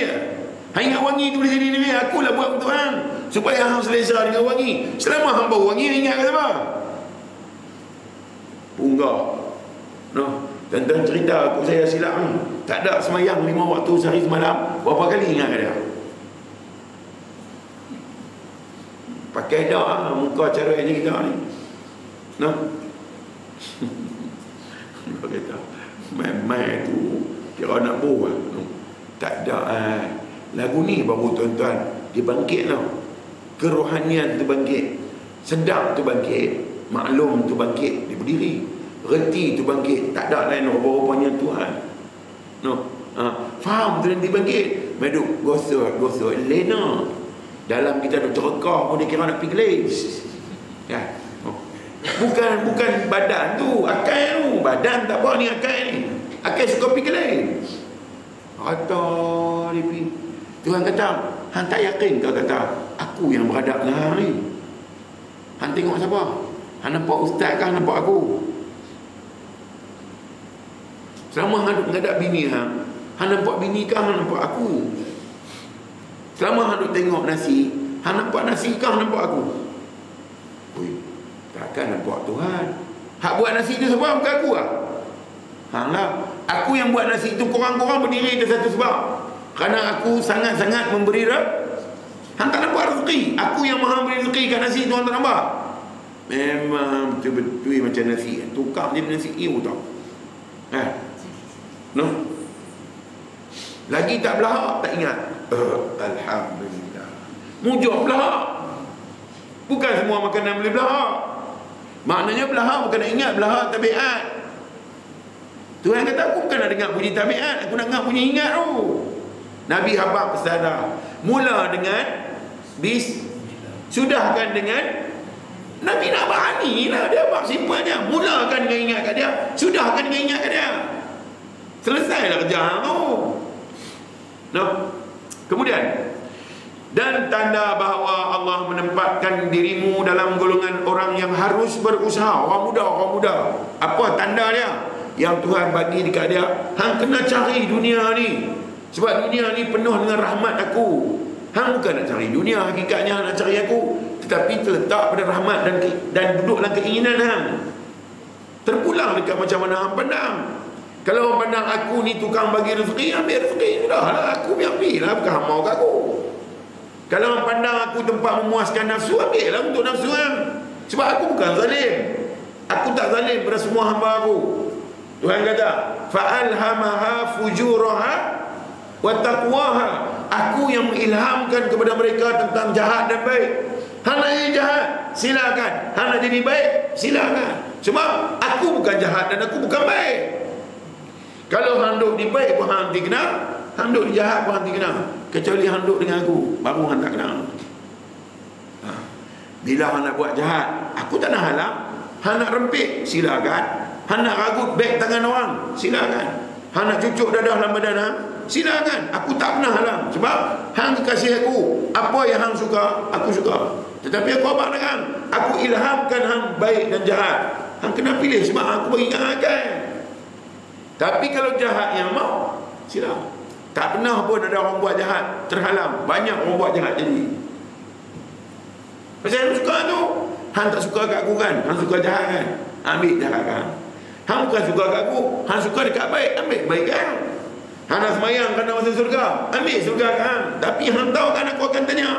Hang wangi tu boleh jadi neri. Akulah buat untuk hang supaya hang selesa dengan wangi. Selama hang bau wangi, ingat kata apa? Punggah. No, tuan-tuan cerita aku saya silap ni. Tak ada semayang 5 waktu sehari semalam. Berapa kali ingat dia? Pakai dah muka cara je kita ni. No. Dia kata, mai tu kira nak buat. No. Tak ada. Lagu ni baru tuan-tuan dibangkit tau. Kerohanian tu bangkit. Sedap tu bangkit. Maklum tu bangkit. Dia berdiri. Reti tu bangkit. Tak ada lain rupa-rupanya Tuhan. No. Faham tu nanti bangkit. Meduk gosok lena. Dalam kita ada cerekah pun dia kira nak pergi gelis. Ya. Bukan badan tu, akal tu. Badan tak apa ni, akal ni. Akal suka pergi gelis. Kata dia pergi. Tuhan kata, hang tak yakin kau kata aku yang berhadap dengan hang ni. Hang tengok siapa? Hang nampak ustaz kah nampak aku? Selama hang menghadap bini hang nampak bini kah hang nampak aku? Selama hang tengok nasi, hang nampak nasi kah hang nampak aku? Ui, takkan nampak Tuhan. Hak buat nasi tu sebab bukan aku lah. Hang lah. Aku yang buat nasi tu, korang-korang berdiri ke satu sebab. Kerana aku sangat-sangat memberi hang tak nampak rezeki. Aku yang maha beri rezeki kat nasi tu hang tak nampak. Memang betul-betul macam nasi. Tukar je nasi iu tau. No. Lagi tak belahak, tak ingat. Alhamdulillah. Mujur belahak. Bukan semua makanan boleh belahak. Maknanya belahak bukan nak ingat, belahak tabiat. Tuhan kata aku bukan nak dengar bunyi tabiat, aku nak dengar bunyi ingat tu. Nabi habaq pesadar. Mula dengan sudahkan dengan Nabi nak berani lah. Dia habaq simpelnya. Mulakan dengan ingat kat dia, sudahkan dengan ingat kat dia. Selesailah kerja hang tu. No. Kemudian, dan tanda bahawa Allah menempatkan dirimu dalam golongan orang yang harus berusaha. Orang muda. Apa tanda dia? Yang Tuhan bagi dekat dia, hang kena cari dunia ni. Sebab dunia ni penuh dengan rahmat aku. Hang bukan nak cari dunia, hakikatnya nak cari aku, tetapi terletak pada rahmat dan duduk dalam keinginan hang. Terpulang dekat macam mana hang pandang. Kalau orang pandang aku ni tukang bagi rezeki, ambil rezeki. Sudahlah, aku ambil lah, bukan hang mau kat aku. Kalau orang pandang aku tempat memuaskan nafsu, ambil lah untuk nafsu hang. Sebab aku bukan zalim. Aku tak zalim pada semua hamba aku. Tuhan kata, fa'alhamaha fujuraha wa taqwaha. Aku yang mengilhamkan kepada mereka tentang jahat dan baik. Hang nak jadi jahat, silakan. Hang nak jadi baik, silakan. Sebab aku bukan jahat dan aku bukan baik. Kalau hang duk di baik pun hang nanti kena, hang duk di jahat pun hang nanti kena. Kecuali hang duk dengan aku, baru hang tak kena. Bila hang nak buat jahat, aku tak nak halang. Hang nak rempit, silakan. Hang nak ragut beg tangan orang, silakan. Hang nak cucuk dadah dalam badan hang, silakan. Aku tak pernah halang. Sebab hang kasih aku apa yang hang suka, aku suka. Tetapi aku abang dengan aku ilhamkan hang baik dan jahat. Hang kena pilih sebab aku bagi akal. Tapi kalau jahat yang mau, silakan. Tak pernah pun ada orang buat jahat terhalang. Banyak orang buat jahat jadi. Pasal hang suka tu. Hang tak suka kat aku kan, hang suka jahat kan, ambil jahat kan. Hang bukan suka kat aku, hang suka dekat baik, ambil baik kan. Hang nak semayang kerana masuk surga, ambil surga kan. Tapi hang tahu kan aku akan tanya.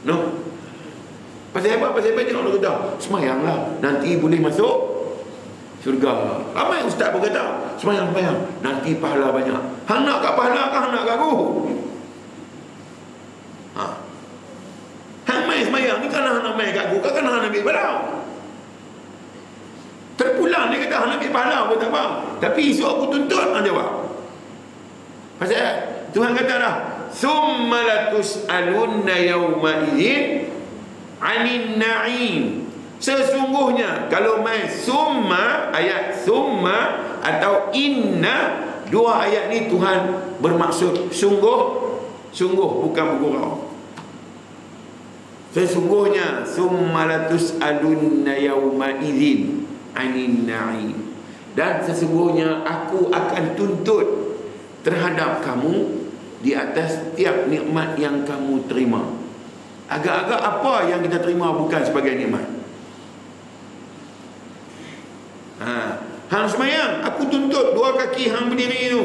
No. Pasal apa? Pasal banyak orang kata semayanglah, nanti boleh masuk surga. Ramai ustaz pun kata semayang, nanti pahala banyak. Hang nak kat pahala kan, hang nak kat aku? Hang main semayang ni kan hang nak main kat aku, kan hang ambil pahala. Terpulang dia kata, hang ambil pahala pun tak apa. Tapi esok aku tuntut, hang jawab. Pasal Tuhan kata dah, summa latus'alunna yawma idzin 'anin na'im. Sesungguhnya, kalau main summa, ayat summa atau inna, dua ayat ni Tuhan bermaksud sungguh, sungguh, bukan bergurau. Sesungguhnya summa latus'alunna yawma idzin 'anin na'im. Dan sesungguhnya aku akan tuntut terhadap kamu di atas setiap nikmat yang kamu terima. Agak-agak apa yang kita terima bukan sebagai nikmat? Hang semayang, aku tuntut dua kaki hang berdiri tu.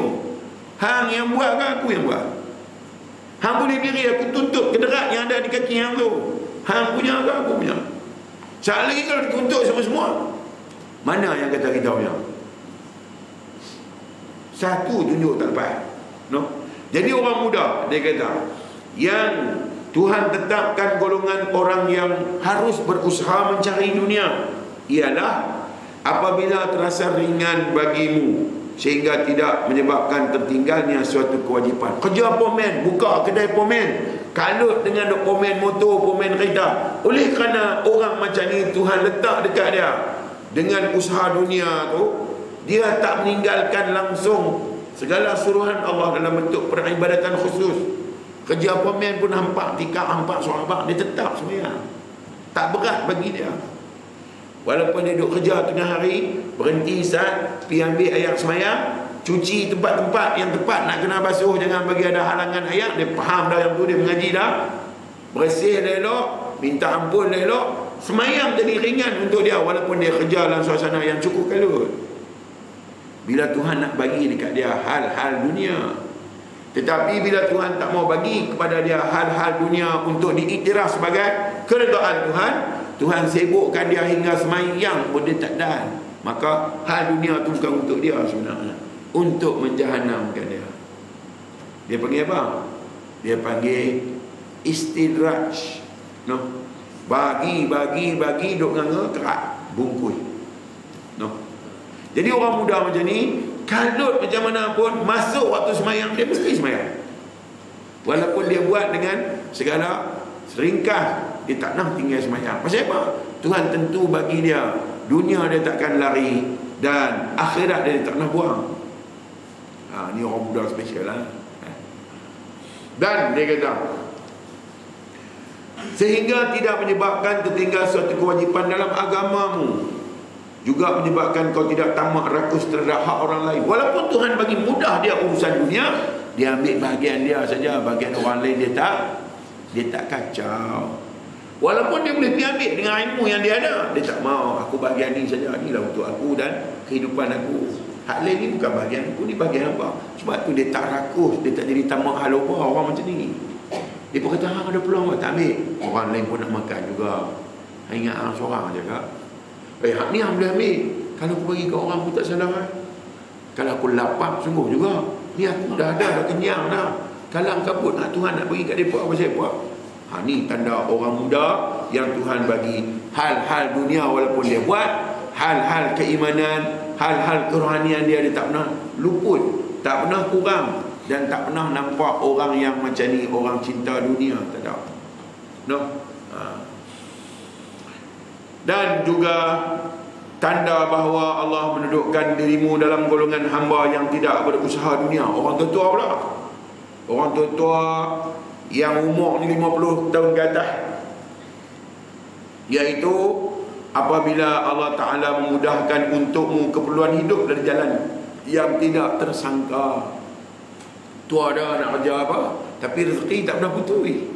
Hang yang buat ke aku yang buat? Hang boleh diri, aku tuntut kederat yang ada di kaki hang tu. Hang punya ke aku punya? Sekali lagi kalau dituntut semua-semua, mana yang kata kita punya? Satu tunjuk tak lepas, no? Jadi orang muda, dia kata, yang Tuhan tetapkan golongan orang yang harus berusaha mencari dunia ialah apabila terasa ringan bagimu sehingga tidak menyebabkan tertinggalnya suatu kewajipan. Kerja pomen, buka kedai pomen, kalut dengan pomen motor, pomen kereta. Oleh kerana orang macam ni Tuhan letak dekat dia dengan usaha dunia tu, dia tak meninggalkan langsung segala suruhan Allah dalam bentuk peribadatan khusus. Kerja pomen pun hampak tikar, hampak sahabat, dia tetap sembahyang. Tak berat bagi dia. Walaupun dia duduk kerja tengah hari, berhenti saat, pergi ambil air sembahyang, cuci tempat-tempat yang tepat nak kena basuh, jangan bagi ada halangan air. Dia faham dah yang tu, dia mengaji dah. Bersih dah elok, minta ampun dah elok. Sembahyang jadi ringan untuk dia walaupun dia kerja dalam suasana yang cukup kalut. Bila Tuhan nak bagi dekat dia hal-hal dunia. Tetapi bila Tuhan tak mau bagi kepada dia hal-hal dunia untuk diiktiraf sebagai keredaan Tuhan, Tuhan sibukkan dia hingga semayang pun dia tak dan. Maka hal dunia tu bukan untuk dia sebenarnya, untuk menjahanamkan dia. Dia panggil apa? Dia panggil istidraj, no? Bagi duk nganga kerat bungkus, no? Jadi orang muda macam ni, kalut macam mana pun, masuk waktu semayang dia mesti semayang. Walaupun dia buat dengan segala seringkas, dia tak nak tinggal semayang. Pasal apa? Tuhan tentu bagi dia dunia dia takkan lari, dan akhirat dia tak nak buang. Ni orang muda special lah. Dan dia kata, sehingga tidak menyebabkan tertinggal suatu kewajipan dalam agamamu, juga menyebabkan kau tidak tamak rakus terhadap hak orang lain. Walaupun Tuhan bagi mudah dia urusan dunia, dia ambil bahagian dia saja, bahagian orang lain dia tak kacau. Walaupun dia boleh pergi ambil dengan ilmu yang dia ada, dia tak mau. Aku bahagian ni saja, inilah untuk aku dan kehidupan aku. Hak lain ni bukan bahagian aku, ni bahagian apa? Sebab tu dia tak rakus, dia tak jadi tamak hal apa orang macam ni. Dia pun kata, ada peluang tak ambil. Orang lain pun nak makan juga. Ingat hang seorang je kak. Hak ni hang boleh ambil. Kalau aku bagi ke orang pun tak salah kan? Kalau aku lapar sungguh juga. Ni aku dah kenyang dah. Kalau kabut Tuhan nak bagi kat mereka apa saya buat. Ni tanda orang muda yang Tuhan bagi hal-hal dunia walaupun dia buat, hal-hal keimanan, hal-hal kerohanian dia tak pernah luput, tak pernah kurang, dan tak pernah nampak orang yang macam ni, orang cinta dunia, tak ada. No? Dan juga tanda bahawa Allah mendudukkan dirimu dalam golongan hamba yang tidak berusaha dunia. Orang tua-tua pula, orang tua-tua yang umur ni 50 tahun ke atas, iaitu apabila Allah Ta'ala memudahkan untukmu keperluan hidup dari jalan yang tidak tersangka. Tua dah nak kerja apa, tapi rezeki tak pernah putus.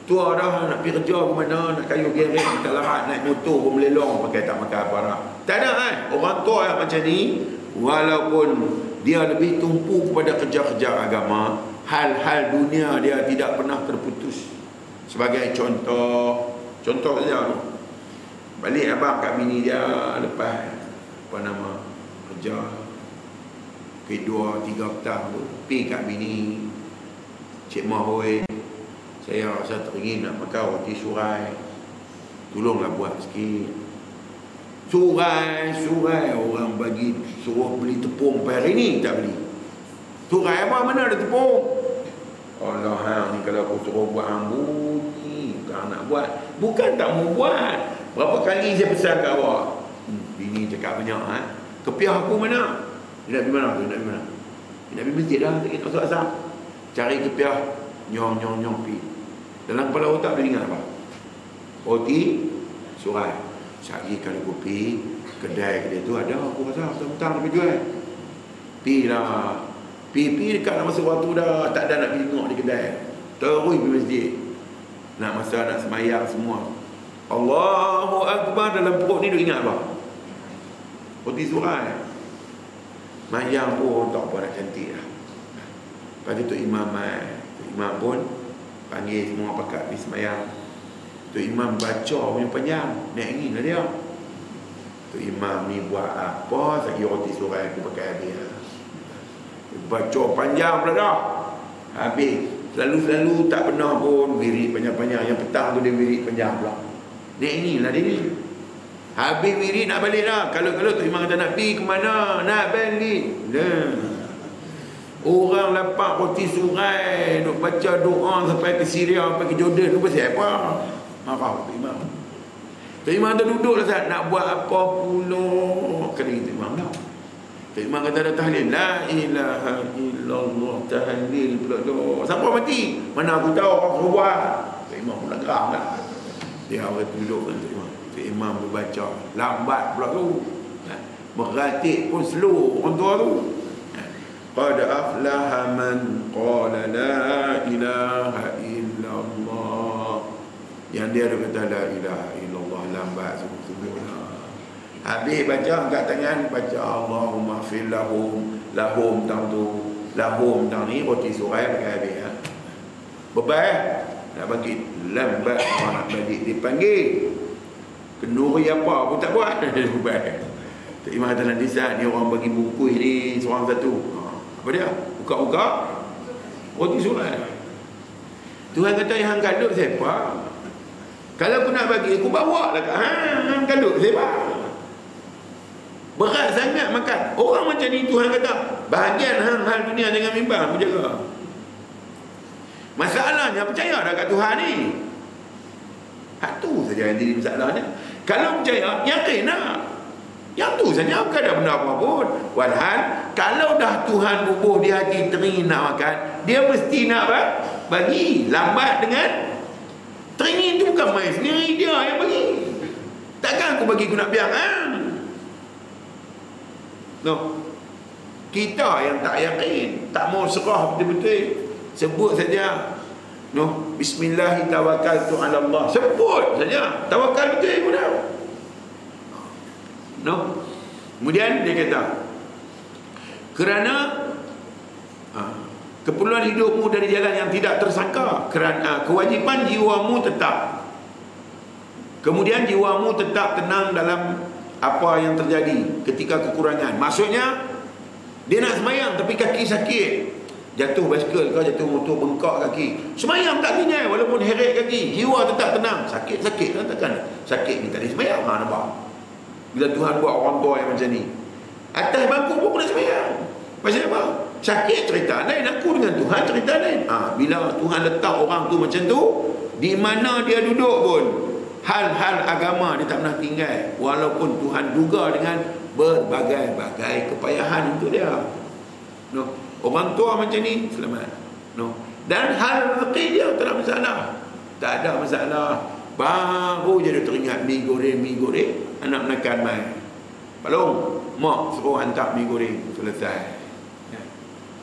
Tua dah nak pergi kerja ke mana, nak kayu gerek, tak larat, naik motor pun melelong, pakai tak makan apa dah. Tak ada kan? Orang tua yang macam ni, walaupun dia lebih tumpu kepada kerja-kerja agama, hal-hal dunia dia tidak pernah terputus. Sebagai contoh saja, balik abang kat bini dia lepas kerja ke 2-3 petang tu, pergi kat bini, Cik Mahoi, saya rasa teringin nak makan roti surai, tolonglah buat sikit. Surai orang bagi suruh beli tepung hari ni tak beli. Surai apa, mana ada tepung? Allah hang ni kalau aku suruh buat bunyi bukan nak buat. Bukan tak mau buat. Berapa kali saya pesan kat awak, bini cakap banyak kepiah aku mana? Dia nak pergi mana tu? Dia nak pergi masjid dah, tak masuk asam. Cari kepiah, nyong pi. Dalam kepala otak dia ingat apa? Roti surai. Sehari kalau aku pergi kedai tu ada, aku rasa petang-petang dia jual. Pi lah. Pi dekat nak masa waktu dah tak ada nak pergi tengok di kedai. Terus pergi masjid. Nak masa nak semayang semua. Allahu Akbar, dalam perut ni dia ingat apa? Roti surai. Mayang pun tak apa nak cantik lah. Lepas tu imam pun panggil semua pakat pergi semayang. Tu imam baca punya panjang, nak ingin lah dia. Tu imam ni buat apa? Sagi roti surai aku pakai habis lah. Baca panjang pula dah. Habis. Selalu tak pernah pun wirid panjang-panjang. Yang petang tu dia wirid panjang pula. Nak ingin lah dia ni. Habis wirid nak balik dah. Kalau tu imam kata nak pergi ke mana? Nak balik. Orang lapak roti surai, duk baca doa sampai ke Syria, sampai ke Jordan. Tu pasal apa? Marah tu imam. Tu imam tu duduk lah saat nak buat apa pula. Kata tu imam dah. Tu imam kata ada tahlil. La ilaha illallah, tahlil pula tu. Siapa mati? Mana aku tahu apa aku buat. Tu imam pula geram lah. Dia orang duduk kan tu imam. Tu imam berbaca. Lambat pula tu. Meratik pun slow orang tua tu. Qad aflaha man qala la ilaha illallah. Yang dia ada kata la ilaha illallah, lambat sungguh-sungguh lah. Habis baca angkat tangan, baca Allahumma fil lahum. Lahum tang tu, lahum tang ni roti surai pakai habis ha. Bebai nak bagi lambat orang nak balik dipanggil. Kenuri apa pun tak buat. Bebai. Tak imam dalam desa ni orang bagi buku ni seorang satu. Apa dia? Buka-buka roti surai. Tuhan kata yang gaduh siapa? Kalau aku nak bagi, aku bawa lah kat hang gaduh siapa? Berat sangat makan. Orang macam ni Tuhan kata, bahagian hal dunia dengan mimbar aku jaga. Masalahnya percaya dah kat Tuhan ni. Itu saja yang jadi masalahnya. Kalau percaya, yakin lah. Yang tu saja, bukan ada benda apa pun. Walhal, kalau dah Tuhan bubuh di hati teringin nak makan, dia mesti nak bagi. Lambat dengan teringin tu bukan main sendiri, dia yang bagi. Takkan aku bagi aku nak biarkan. No. Kita yang tak yakin, tak mau serah betul-betul. Sebut saja. No, bismillah tawakkaltu ala Allah. Sebut saja. Tawakal betul pun dah. No. Kemudian dia kata, kerana keperluan hidupmu dari jalan yang tidak tersangka, kerana kewajipan jiwamu tetap. Kemudian jiwamu tetap tenang dalam apa yang terjadi ketika kekurangan. Maksudnya dia nak semayang tapi kaki sakit. Jatuh basikal ke, jatuh motor, bengkak kaki. Semayang tak kenyai walaupun heret kaki. Jiwa tetap tenang. Sakit-sakit kan takkan. Sakit ni tak ada semayang. Nampak? Bila Tuhan buat orang tua yang macam ni, atas bangku pun kena semayang. Pasal apa? Sakit cerita lain, aku dengan Tuhan cerita lain. Bila Tuhan letak orang tu macam tu, di mana dia duduk pun, hal-hal agama dia tak pernah tinggal. Walaupun Tuhan duga dengan berbagai-bagai kepayahan untuk dia. No. Orang tua macam ni selamat. No. Dan hal rezeki dia tak ada masalah. Tak ada masalah. Baru je dia teringat mi goreng, anak menekan mai. Palung, mak suruh hantar mi goreng, selesai.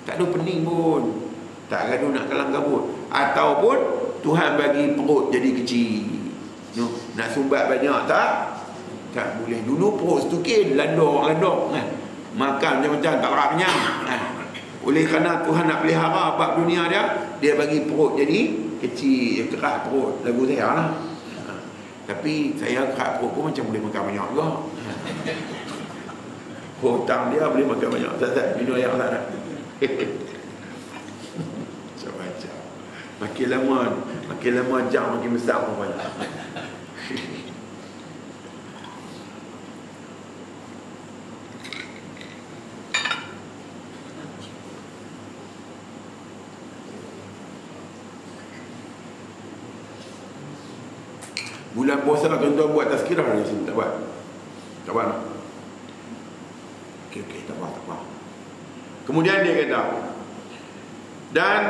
Tak ada pening pun. Tak gaduh nak kelang kabut. Ataupun Tuhan bagi perut jadi kecil. No, nak sumbat banyak tak? Tak boleh. Dulu perut setukin, landok. Makan macam-macam tak larat kenyang. Oleh kerana Tuhan nak pelihara bab dunia dia bagi perut jadi kecil, keras perut. Lagu saya lah. Tapi saya keras perut pun macam boleh makan banyak juga. Hutang dia boleh makan banyak. Tak minum yang tak nak. Macam-macam. Makin lama jam makin besar pun banyak. Bulan puasa tuan-tuan buat tazkirah di sini, tak buat? Tak buat tak? Okey, tak apa. Kemudian dia kata, dan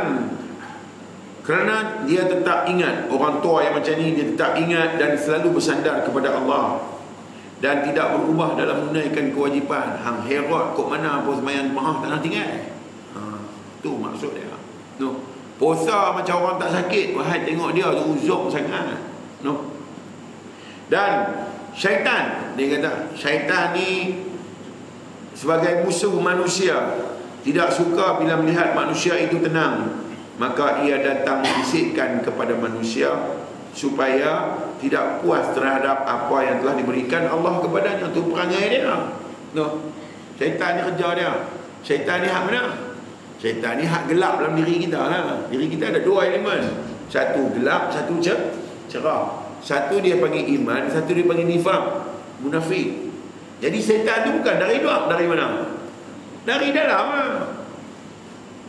kerana dia tetap ingat, orang tua yang macam ni dia tetap ingat dan selalu bersandar kepada Allah dan tidak berubah dalam menunaikan kewajipan. Hang herat kok mana apa sembahyang jemaah tak nak tinggal. Tu maksud dia. No. Puasa macam orang tak sakit, wahai tengok dia tu uzur sangat. No. Dan syaitan, dia kata syaitan ni sebagai musuh manusia, tidak suka bila melihat manusia itu tenang, maka ia datang bisikkan kepada manusia supaya tidak puas terhadap apa yang telah diberikan Allah kepadanya. Itu perangai dia. No. Syaitan ni kerja dia. Syaitan ni hak mana? Syaitan ni hak gelap dalam diri kita lah. Diri kita ada dua elemen. Satu gelap, satu cerah. Satu dia panggil iman, satu dia panggil nifaq, munafik. Jadi syaitan tu bukan dari luar, dari mana? Dari dalam lah.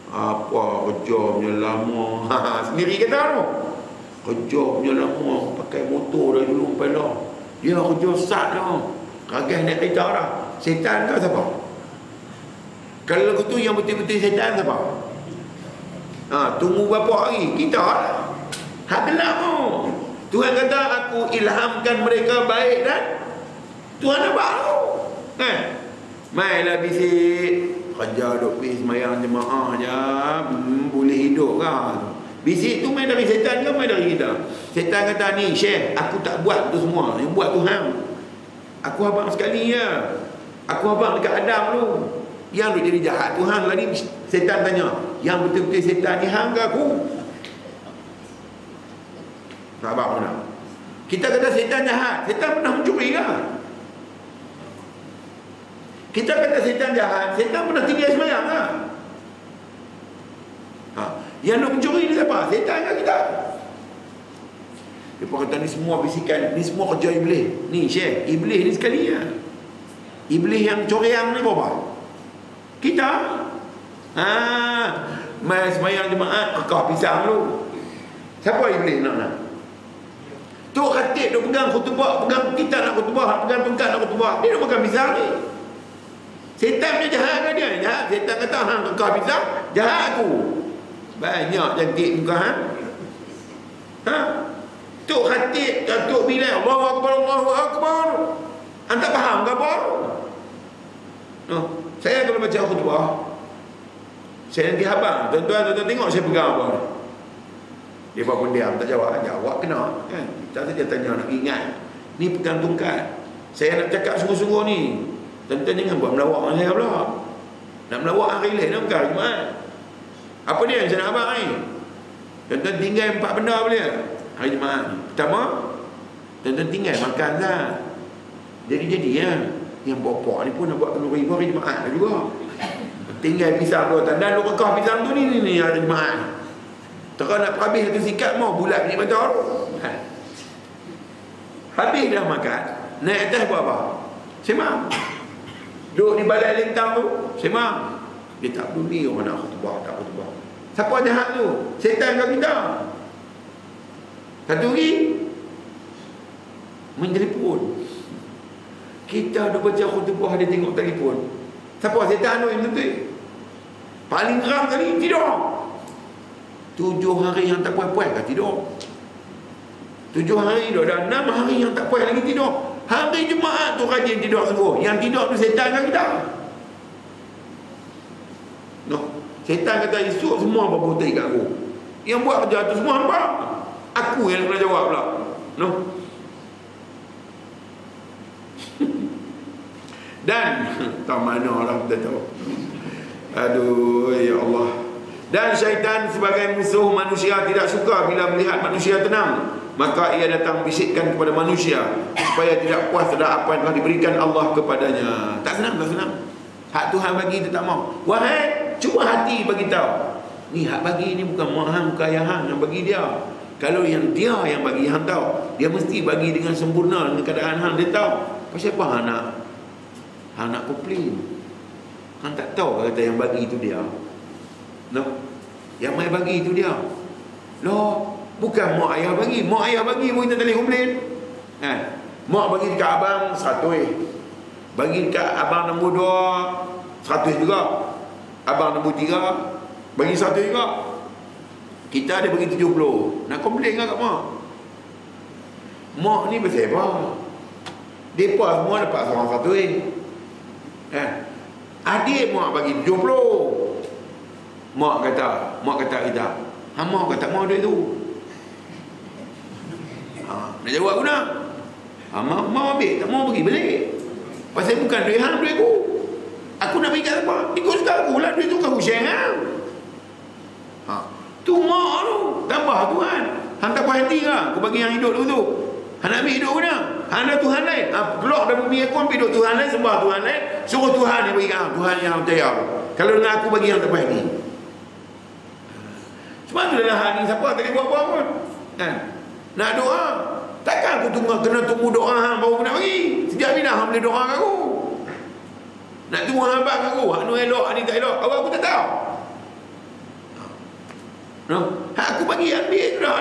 Apa kerja punya lama. Sendiri kata tu. Kerja punya lama, pakai motor dari dulu sampai lah. Dia kerja sat tu. Kagas naik kereta dah. Syaitan tu siapa? Kalau lagu tu yang betul-betul syaitan siapa? Tunggu berapa hari? Kita lah. Hak gelap tu. Tuhan kata aku ilhamkan mereka baik dan Tuhan nampak tu. Mainlah bisik. Kerja duk pergi semayang jemaah je, boleh hidup kan. Bisik tu main dari setan ke main dari kita? Setan kata ni Syekh, aku tak buat tu semua, yang buat Tuhan. Aku abang sekali ya. Aku abang dekat Adam tu. Yang duk jadi jahat Tuhan lagi. Setan tanya, yang betul-betul setan ni hang ke aku? Tak abang mana? Kita kata setan jahat, setan pernah mencuri kan? Kita kata setan jahat, setan pernah tinggal semayang lah. Yang nak mencuri ni siapa? Setan kan kita. Dia pun kata ni semua bisikan, ni semua kerja iblis. Ni Syekh, iblis ni sekali ya. Iblis yang coreang ni berapa? Kita. Mai semayang jemaat, kekah pisang tu. Siapa iblis nak? Tu khatib dia pegang khutbah, pegang kitab nak khutbah, pegang tongkat nak khutbah. Dia nak makan pisang ni. Setan punya jahat kan dia? Jahat. Setan kata hang kekal pisang, jahat aku. Banyak cantik muka hang. Tok khatib, Tok Bilal, Allahu Akbar, Allahu Akbar. Hang tak faham ke apa? Saya kalau baca khutbah, saya nanti habang. Tuan-tuan tengok saya pegang apa. Dia pun diam, tak jawab. Jawab kena kan? Kita saja tanya, nak ingat. Ni pegang tongkat. Saya nak cakap sungguh-sungguh ni. Tuan-tuan jangan buat melawak dengan saya pula. Nak melawak hari lain nak bukan Jumaat. Apa dia yang saya nak abang ni? Tuan-tuan tinggal 4 benda boleh hari Jumaat. Pertama, tuan-tuan tinggal makan lah. Jadi ya. Yang bapak ni pun nak buat telur ribu hari Jumaat lah juga. Tinggal pisang 2 tandan, lu rekah pisang tu ni hari Jumaat. Terus nak habis satu sikat mau bulat ni macam tu. Habis dah makan. Naik atas buat apa? Semang. Duduk di balai lintang tu, semang. Dia tak peduli orang nak khutbah, tak khutbah. Siapa jahat tu? Setan ke kita? Satu lagi mentelefon. Kita dah baca khutbah, dia tengok telefon. Siapa setan tu yang betul? Paling geram kali tidur. 7 hari yang tak puas-puas kan tidur. 7 hari dah, 6 hari yang tak puas lagi tidur. Hari Jumaat tu rajin tidur sungguh. Yang tidur tu setan kan kita? Setan kata esok semua apa putih kat aku. Yang buat kerja tu semua hampa. Aku yang kena jawab pula. Dan tak mana orang kita tahu. Aduh ya Allah. Dan syaitan sebagai musuh manusia tidak suka bila melihat manusia tenang. Maka ia datang bisikkan kepada manusia supaya tidak puas terhadap apa yang telah diberikan Allah kepadanya. Tak senang, tak senang. Hak Tuhan bagi dia tak mau. Wahai, cuba hati bagi tahu. Ni hak bagi ni bukan mak hang, bukan ayah hang yang bagi dia. Kalau yang dia yang bagi hang tahu, dia mesti bagi dengan sempurna dengan keadaan hang dia tahu. Pasal apa hang nak komplain? Hang tak tahu kata yang bagi itu dia. Yang mai bagi itu dia. Loh, bukan mak ayah bagi. Mak ayah bagi pun kita tak boleh komplain. Mak bagi dekat abang 100. Bagi dekat abang nombor 2 100 juga. Abang nombor 3 bagi 100 juga. Kita ada bagi 70. Nak komplain kan kat mak? Mak ni pasal apa? Mereka semua dapat seorang 100. Adik mak bagi 70. Mak kata kita, mak kata mau duit tu. Nak jawab guna. Mak ambil, tak mau bagi balik. Pasal bukan duit hang, duit aku. Aku nak bagi kat apa? Ikut suka aku lah, duit tu aku share hang. Tu mak tu. Tambah Tuhan. Hang tak puas hati lah. Aku bagi yang hidup dulu tu. Hang nak ambil hidup guna. Hang ada Tuhan lain. Keluar dari bumi aku ambil hidup Tuhan lain, sembah Tuhan lain. Suruh Tuhan yang bagi hang. Tuhan yang percaya. Kalau dengan aku bagi yang tak puas hati. Sebab tu dalam hal ni siapa tak boleh buat apa pun. Nak doa. Takkan aku kena tunggu doa hang baru aku nak bagi. Sejak bila hang boleh doa kat aku? Nak tunggu hang abang kat aku. Hak ni elok, hak ni tak elok. Aku tak tahu. No? Hak aku bagi ambil tu dah.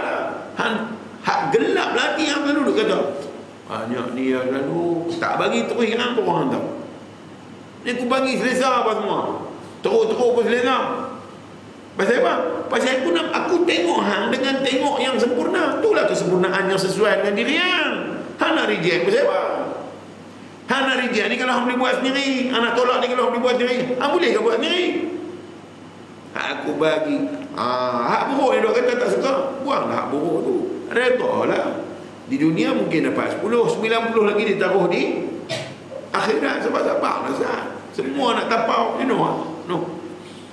Hak gelap lagi hang selalu duduk kata. Banyak ni yang lalu tak bagi terus hang pun hang tahu. Ni aku bagi selesa apa semua. Teruk-teruk pun selesa. Pasal apa? Pasal aku tengok hang dengan tengok yang sempurna. Itulah kesempurnaan yang sesuai dengan diri hang. Hang nak reject pasal apa? Hang nak reject ni kalau hang boleh buat sendiri. Hang nak tolak ni kalau hang boleh buat sendiri. Hang boleh ke buat sendiri? Aku bagi. Hak buruk ni dok kata tak suka. Buanglah hak buruk tu. Redha lah. Di dunia mungkin dapat 10, 90 lagi ditaruh di akhirat. Sebab sabar lah. Semua nak tapau. You know. No.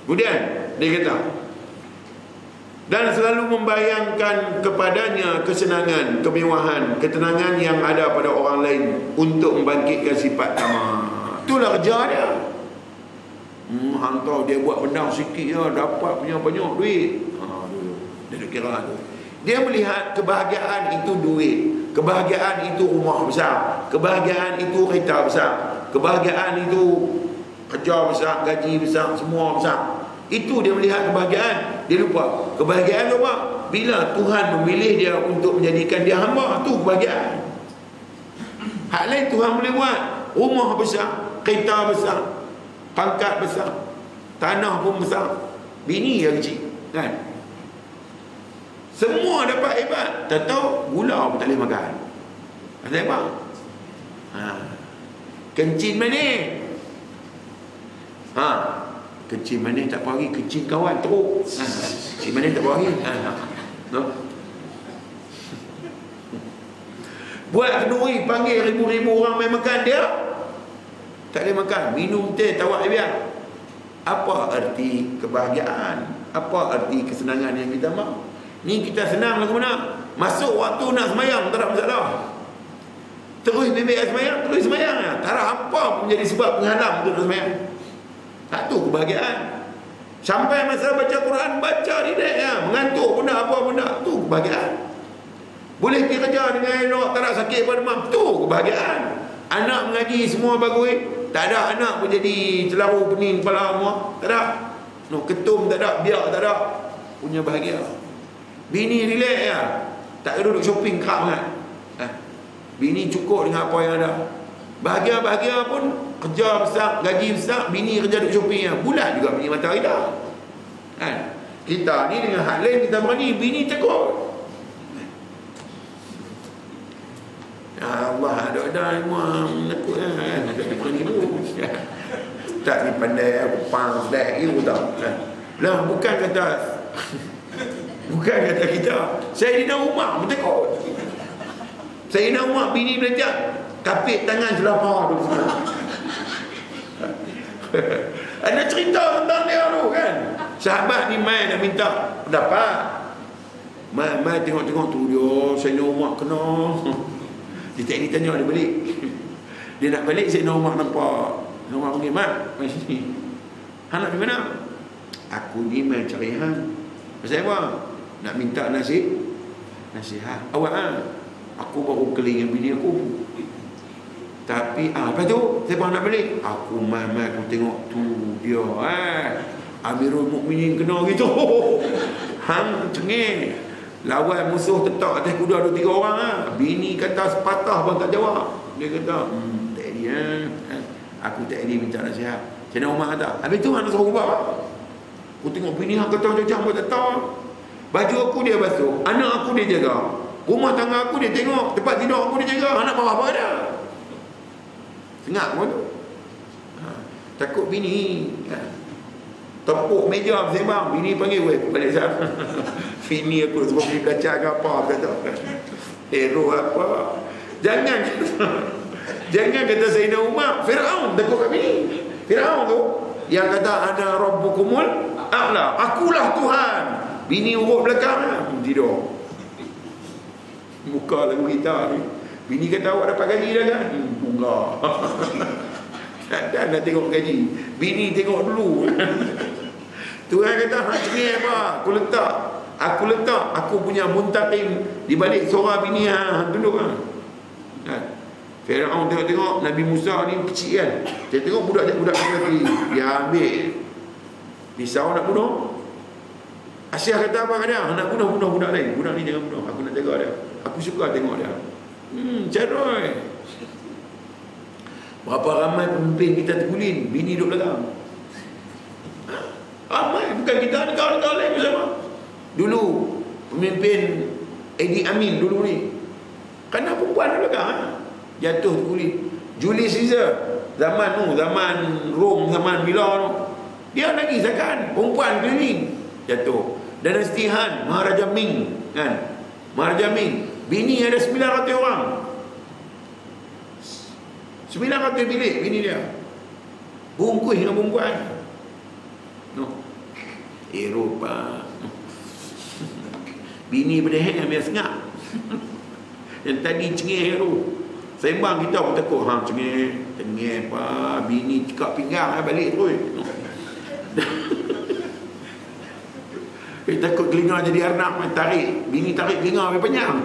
Kemudian dia kata, dan selalu membayangkan kepadanya kesenangan, kemewahan, ketenangan yang ada pada orang lain untuk membangkitkan sifat tamak. Itulah kerja dia. Hang tahu dia buat benda sikit ya, dapat punya banyak duit. Dia kira tu. Dia melihat kebahagiaan itu duit, kebahagiaan itu rumah besar, kebahagiaan itu kereta besar, kebahagiaan itu kerja besar, gaji besar, semua besar. Itu dia melihat kebahagiaan. Dia lupa kebahagiaan tu apa? Bila Tuhan memilih dia untuk menjadikan dia hamba, tu kebahagiaan. Hak lain Tuhan boleh buat. Rumah besar, kereta besar, pangkat besar, tanah pun besar, bini yang kecil, kan? Semua dapat hebat. Tak tahu gula pun tak boleh makan. Pasal apa? Kencing mana? Kencing manis tak pergi, kencing kawan teruk. Kencing manis tak pergi. No? Buat kenduri, panggil ribu-ribu orang main makan, dia tak boleh makan. Minum teh tawak biar. Apa arti kebahagiaan? Apa arti kesenangan yang kita mahu? Ni kita senang lagu mana? Masuk waktu nak semayang, tak ada masalah. Terus bebek semayang, terus semayang. Tak ada apa pun menjadi sebab penghalang untuk nak semayang. Satu kebahagiaan. Sampai masa baca Quran, baca tidak ya. Mengantuk pun tak, apa pun tak. Itu kebahagiaan. Boleh pergi kerja dengan elok, tak ada sakit pada demam. Itu kebahagiaan. Anak mengaji semua bagus. Tak ada anak pun jadi celaru pening kepala semua. Tak ada. Ketum tak ada, biak tak ada. Punya bahagia. Bini relax ya. Tak ada duduk shopping kram kan. Bini cukup dengan apa yang ada. Bahagia-bahagia pun kerja besar, gaji besar, bini kerja duduk shopping ya. Bulat juga bini matahari dah. Kan? Kita ni dengan hal lain kita berani, bini takut. Allah ada imam takut kan. Ada berani dulu. Tak ni pandai aku pang dah gitu tau. Lah bukan kata kita. Sayyidina Umar pun takut. Sayyidina Umar bini belajar kapit tangan selapar tu. Ada cerita tentang dia tu kan. Sahabat ni main nak minta pendapat. Mai tengok-tengok tu dia Sayyidina Umar kena. Dia tak ditanya dia balik. Dia nak balik Sayyidina Umar nampak. Sayyidina Umar panggil, "Mat, mai sini." "Hang nak pergi mana?" "Aku ni mai cari hang." "Pasal apa?" "Nak minta nasihat." "Awak aku baru keling dengan bini aku. Tapi apa tu? Siapa nak balik?" "Aku mai aku tengok tu dia Amirul Mukminin kena gitu." Hang cengeng. Lawan musuh tetap atas kuda 2-3 orang lah. Bini kata sepatah pun tak jawab. Dia kata tak ada aku tak ada minta nasihat. Sayyidina Umar kata, habis tu mana suruh ubah? Aku tengok bini hang kata macam pun tak tahu. Baju aku dia basuh, anak aku dia jaga, rumah tangga aku dia tengok, tempat tidur aku dia jaga, anak bawah apa ada. Sengak pun tu. Takut bini tepuk meja bersembang, bini panggil, weh balik sana. Bini aku suruh pergi belajar ke apa, kata hero apa. Jangan kata Sayyidina Umar, Firaun takut kat bini. Firaun tu yang kata ana rabbukumul a'la, akulah Tuhan. Bini urut belakang tidur. Muka lagu kita ni. Bini kata awak dapat gaji dah kan? Enggak. Tak nak tengok gaji. Bini tengok dulu. Tuhan kata hak cengih apa? Aku letak aku punya muntaqim di balik suara bini hang duduk kan. Firaun tengok Nabi Musa ni kecil kan. Dia tengok budak-budak lelaki, dia ambil. Risau nak bunuh. Asyah kata apa kat dia? Nak bunuh budak lain. Budak ni jangan bunuh. Aku nak jaga dia. Aku suka tengok dia. Caroi. Berapa ramai pemimpin kita tergulin, bini duduk belakang. Ramai, bukan kita, negara-negara lain bersama. Dulu pemimpin Idi Amin dulu ni, kerana perempuan duduk belakang jatuh tergulin. Julius Caesar zaman Rom, zaman bila tu, dia lagi sakan perempuan keliling jatuh. Dinasti Han, Maharaja Ming kan, Maharaja Ming, bini ada 900 orang, 900 bilik bini dia, bungkus dengan perempuan. Eropah bini berdehek yang biasa ngak. Yang tadi cengih tu sembang kita pun takut cengih apa, bini cekak pinggang balik terus. Takut telinga jadi arnab, tarik bini, tarik telinga sampai panjang.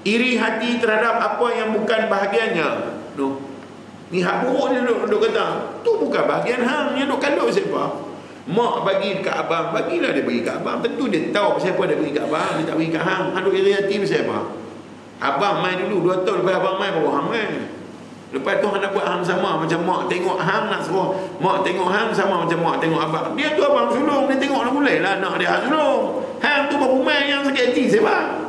Iri hati terhadap apa yang bukan bahagiannya. Ni hak buruk dia duk kata, tu bukan bahagian hang, yang duk kandung siapa? Mak bagi dekat abang, bagilah dia bagi kat abang. Tentu dia tahu pasal apa dia bagi kat abang, dia tak bagi kat hang. Hang duk iri hati pasal apa? Abang main dulu 2 tahun lepas abang main baru hang main. Lepas tu hang nak buat hang sama macam mak tengok hang, nak suruh mak tengok hang sama macam mak tengok abang. Dia tu abang sulung, dia tengok nak boleh lah nak dia sulung. Hang tu baru main yang sakit hati siapa?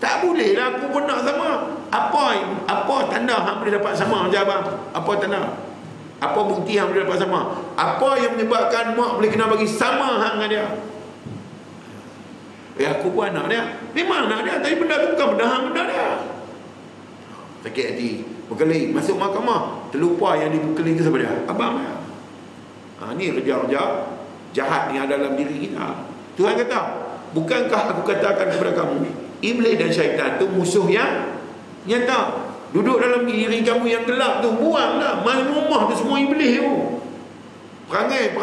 Tak boleh lah aku pun nak sama. Apa tanda hang boleh dapat sama macam abang? Apa tanda? Apa bukti hang boleh dapat sama? Apa yang menyebabkan mak boleh kena bagi sama hang dengan dia? Aku pun anak dia. Memang anak dia, tapi benda tu bukan benda hang, benda dia. Sakit hati. Berkeli masuk mahkamah, terlupa yang dibekeli ke siapa dia? Abang dia. Ni kerja-kerja jahat yang ada dalam diri kita. Tuhan kata, bukankah aku katakan kepada kamu, iblis dan syaitan tu musuh yang nyata. Duduk dalam diri kamu yang gelap tu, buanglah. Main rumah tu semua iblis tu. Perangai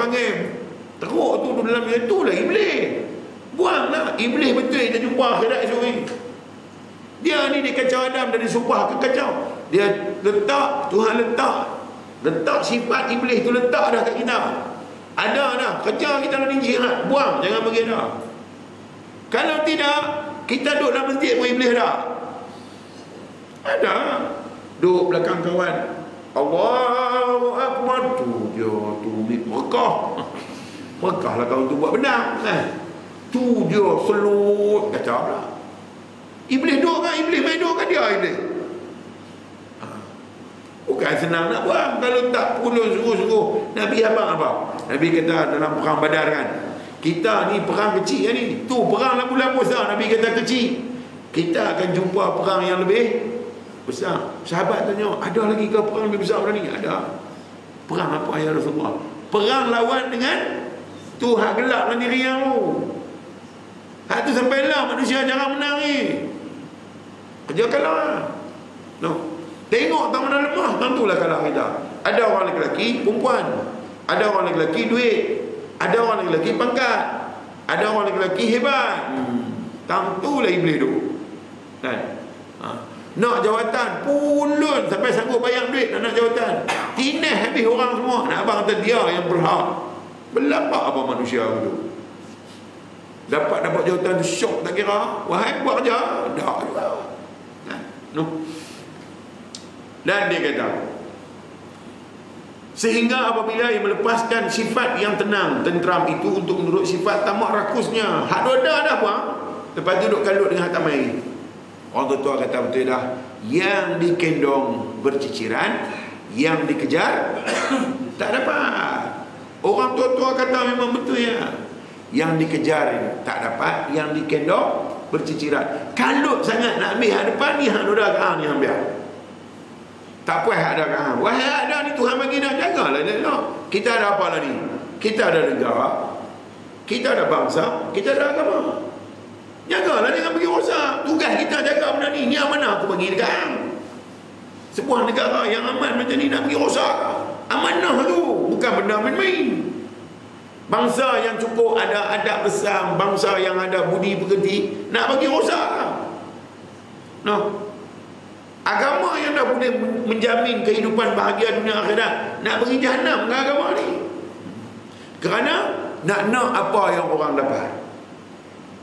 teruk tu dalam diri tu lah iblis. Buanglah. Iblis betul kita jumpa akhirat esok ni. Dia ni dia kacau Adam dari supah ke kacau. Dia letak, Tuhan letak sifat iblis tu, letak dah kat kita. Ada dah. Kerja kita ni jihad. Buang, jangan bagi dah. Kalau tidak, kita duduk dalam masjid pun iblis dah. Ada. Duduk belakang kawan, Allahu Akbar, tu dia tu Mekah. Mekah lah kawan tu buat benar. Tu dia selut kacau lah. Iblis duduk kan, iblis main duduk kan dia iblis. Bukan senang nak buang. Kalau tak pulun suruh-suruh. Nabi abang apa? Nabi kata dalam perang Badar kan, kita ni perang kecil ni. Tu perang bulan puasa, Nabi kata kecil. Kita akan jumpa perang yang lebih besar. Sahabat tanya, ada lagi ke perang lebih besar ni? Ada. Perang apa ya Rasulullah? Perang lawan dengan tu hak gelap dalam diri yang tu. Hak tu sampai lah manusia jarang menang ni. Kerja kalah lah. Tengok tak mana lemah, tentulah kalah kita. Ada orang lelaki perempuan, ada orang lelaki duit, ada orang lelaki pangkat, ada orang lelaki hebat. Tentulah iblis tu kan. Nak jawatan pulun sampai sanggup bayar duit nak jawatan. Tindah habis orang semua. Nak abang kata dia yang berhak. Berlapak apa manusia tu. dapat jawatan tu syok tak kira. Wahai buat kerja, dak juga. No. Dan dia kata, sehingga apabila ia melepaskan sifat yang tenang, tenteram itu untuk menurut sifat tamak rakusnya. Hak doda dah buang. Lepas tu duduk kalut dengan hatam air. Orang tua kata betul dah. Yang dikendong berciciran, yang dikejar tak dapat. Orang tua kata memang betul ya. Yang dikejar tak dapat, yang dikendong berciciran. Kalut sangat nak ambil hak depan ni, hak doda kat hang ni ambil. Tak puas hak ada kat hang. Wahai ada ni Tuhan bagi nak jagalah dia. Kita ada apa lah ni? Kita ada negara, kita ada bangsa, kita ada agama. Jagalah jangan bagi rosak. Tugas kita jaga benda ni. Ni amanah aku bagi dekat hang. Sebuah negara yang aman macam ni nak bagi rosak. Amanah tu, bukan benda main-main. Bangsa yang cukup ada adab besar, bangsa yang ada budi pekerti, nak bagi rosak. Agama yang dah boleh menjamin kehidupan bahagia dunia akhirat, nak bagi jahanam dengan agama ni. Kerana nak apa yang orang dapat,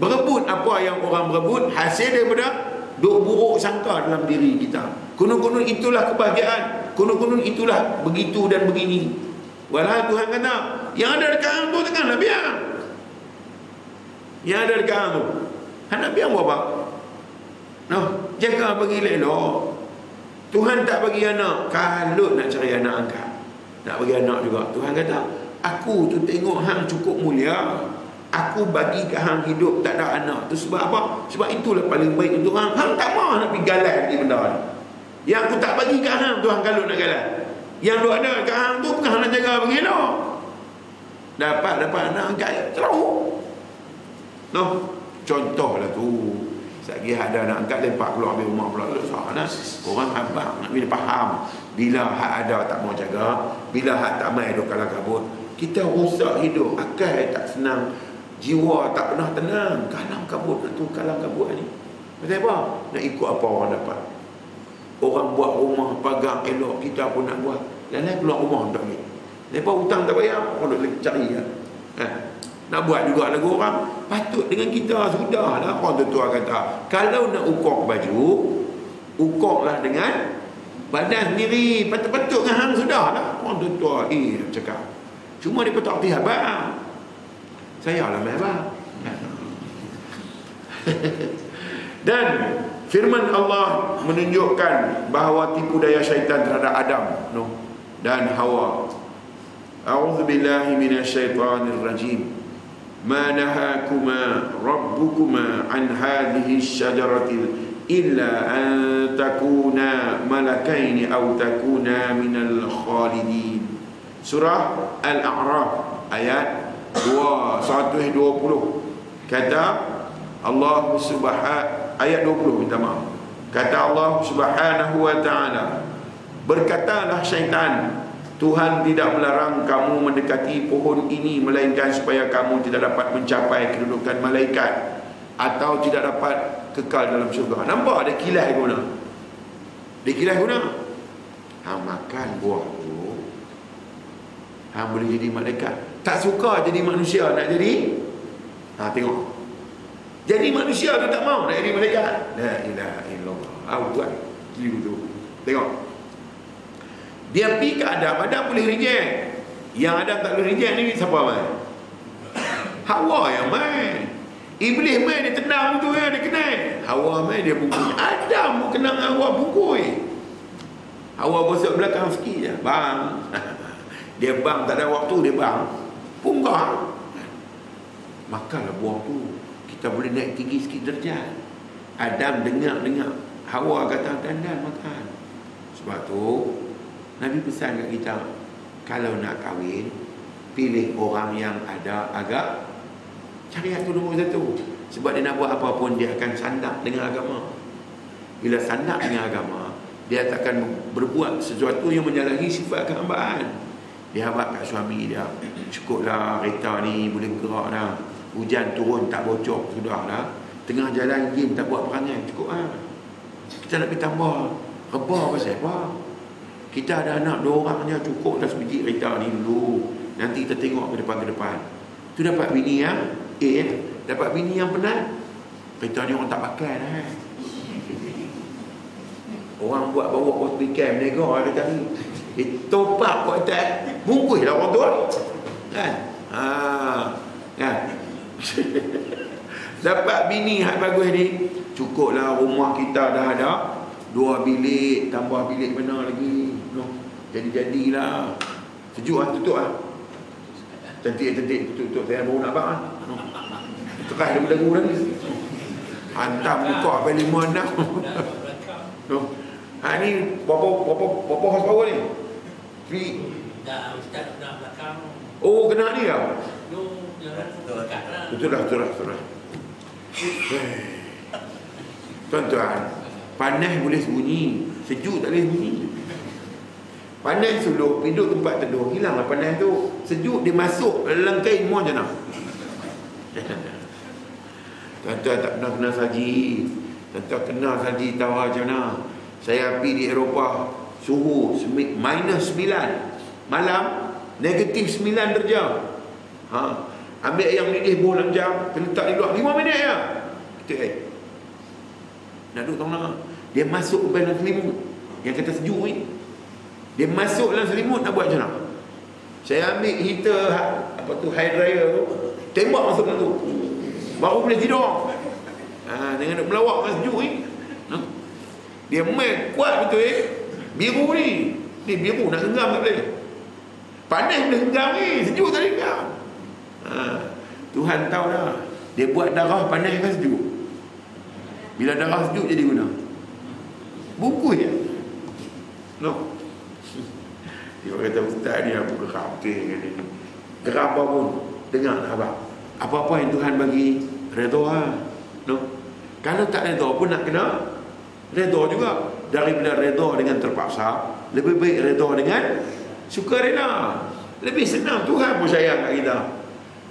berebut apa yang orang berebut, hasil daripada duk buruk sangka dalam diri kita. Kunun-kunun itulah kebahagiaan, kunun-kunun itulah begitu dan begini. Walau Tuhan kata, yang ada dekat hang tu janganlah biar. Yang ada dekat hang tu, hang nak biar buat apa? Jaga bagi elok. Tuhan tak bagi anak, kalut nak cari anak angkat. Nak bagi anak juga. Tuhan kata, aku tu tengok hang cukup mulia, aku bagi ke hang hidup tak ada anak. Tu sebab apa? Sebab itulah paling baik untuk hang. Hang tak mahu nak pergi galat lagi benda ni. Yang aku tak bagi ke hang, Tuhan kalut nak galat. Yang lu ada kat hang tu bukan hang nak jaga bagi elok. Dapat anak angkat teruk. Contohlah tu. Lagi ada nak angkat lepak keluar dari rumah pula. Orang abang nak bila faham, bila hak ada tak mau jaga, bila hak tak mai duk kalang kabut. Kita rosak hidup, akal tak senang, jiwa tak pernah tenang. Kalang kabut tu, kalang kabut ni. Pasal apa? Nak ikut apa orang dapat. Orang buat rumah pagar elok, kita pun nak buat. Dan keluar rumah tak ni. Lepas hutang tak bayar, orang duk cari lah. Nak buat juga lagu orang. Patut dengan kita sudah lah. Orang tua kata, kalau nak ukok baju, ukoklah dengan badan sendiri. Patut-patut dengan hang sudah lah. Orang tua cakap. Cuma dia patut hati abang. Saya lah abang. Dan firman Allah menunjukkan bahawa tipu daya syaitan terhadap Adam dan Hawa. A'udzubillahi minasyaitanir rajim. Ma nahakuma rabbukuma an hadhihi asy-syajarati illa an takuna malakaini aw takuna minal khalidin. Surah Al-A'raf ayat 120. Kata Allah Subhanahu, ayat 20 minta maaf. Kata Allah Subhanahu wa ta'ala, berkatalah syaitan, Tuhan tidak melarang kamu mendekati pohon ini melainkan supaya kamu tidak dapat mencapai kedudukan malaikat atau tidak dapat kekal dalam syurga. Nampak ada kilas guna. Dia kilas guna. Hang makan buah tu, hang boleh jadi malaikat. Tak suka jadi manusia, nak jadi, tengok. Jadi manusia tu tak mau nak jadi malaikat. La ilaha illallah. Buat keliru tu. Tengok. Dia pergi ke Adam, Adam boleh reject. Yang Adam tak boleh reject ni siapa main? Hawa yang main. Iblis main, dia tendang tu dia kena. Hawa main, dia bungkui. Adam pun kena Hawa bungkui. Hawa bosok belakang sikit je. Bang. Dia bang, tak ada waktu dia bang. Punggah. Makanlah buah tu. Kita boleh naik tinggi sikit derajat. Adam dengar. Hawa kata, dandan makan. Sebab tu Nabi pesan kat kita, kalau nak kahwin, pilih orang yang ada agak syariat tu nombor satu. Sebab dia nak buat apa pun, dia akan sandak dengan agama. Bila sandak dengan agama, dia takkan berbuat sesuatu yang menyalahi sifat kehambaan. Dia harap kat suami dia, cukuplah kereta ni boleh gerak dah. Hujan turun tak bocor, sudah dah. Tengah jalan game tak buat perangai, cukup lah. Kita nak pergi tambah rebah pasal apa? Kita ada anak 2 orang je, cukup dah sebiji kereta ni dulu. Nanti kita tengok ke depan. Tu dapat bini yang Dapat bini yang penat. Kereta ni orang tak pakai dah. Orang buat bawa kopi cam nego ada tadi. Top up kat atas. Bungkus lah orang tu. Kan? Kan? Dapat bini hak bagus ni, cukuplah rumah kita dah ada 2 bilik, tambah bilik mana lagi. Jadi-jadilah. Sejuk lah, tutup lah. Cantik-cantik, tutup. Saya baru nak bak lah. Terah lagu-lagu lagi. Hantam muka sampai 5-6. Ni berapa horsepower ni? Dah Ustaz dah belakang. Oh, kena ni lah. Betul lah. Tuan-tuan, panas boleh sembunyi, sejuk tak boleh sembunyi. Panas suluh, duduk tempat teduh, hilanglah panas tu. Sejuk dia masuk dalam kain muah macam mana? Tuan-tuan tak pernah kena salji. Tuan-tuan kena salji tahu macam mana. Saya pergi di Eropah, suhu -9 malam, -9 darjah. Ambil ayam mendidih bawah 6 jam, terletak di luar 5 minit je. Kita nak duduk tahu nak. Dia masuk ke dalam selimut yang kata sejuk ni. Dia masuk dalam selimut, nak buat macam mana? Saya ambil heater, apa tu, hair dryer tu, tembak masuk dalam tu, baru boleh tidur. Dengan duk melawak dengan sejuk ni. Dia main kuat betul biru ni. Ni biru nak genggam tak boleh. Panas boleh genggam ni, sejuk tak boleh genggam. Tuhan tahu dah. Dia buat darah panas ke sejuk. Bila darah sejuk jadi guna. Bungkus je. No. Dia kata ustaz ni apa geram dengan ni. Geram apa pun dengar tak abang. Apa-apa yang Tuhan bagi redha lah. No. Kalau tak redha pun nak kena redha juga. Daripada redha dengan terpaksa, lebih baik redha dengan sukarela. Lebih senang. Tuhan pun sayang kat kita.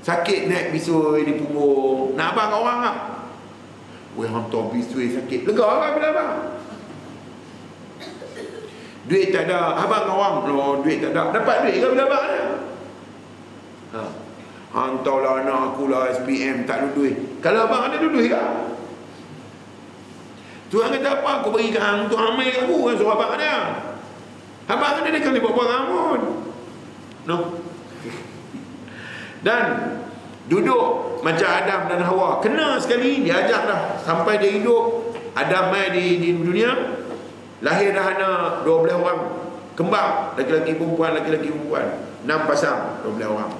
Sakit naik bisui di punggung, nak abang kat orang tak? Weh, hantar bisui sakit, lega lah bila abang. Duit tak ada, abang kat orang, duit tak ada. Dapat duit ke bila abang ada? Hantarlah anak aku lah SPM, tak ada duit. Kalau abang ada duit ke? Tuhan kata apa? Aku bagi kat hang untuk amal kat aku kan, suruh abang ada. Abang ada dia kali buat barang pun. No. Dan duduk macam Adam dan Hawa, kena sekali dia ajak dah sampai dia hidup. Adam mai di dunia, lahir dah anak 12 orang kembar, laki-laki perempuan, 6 pasang, 12 orang.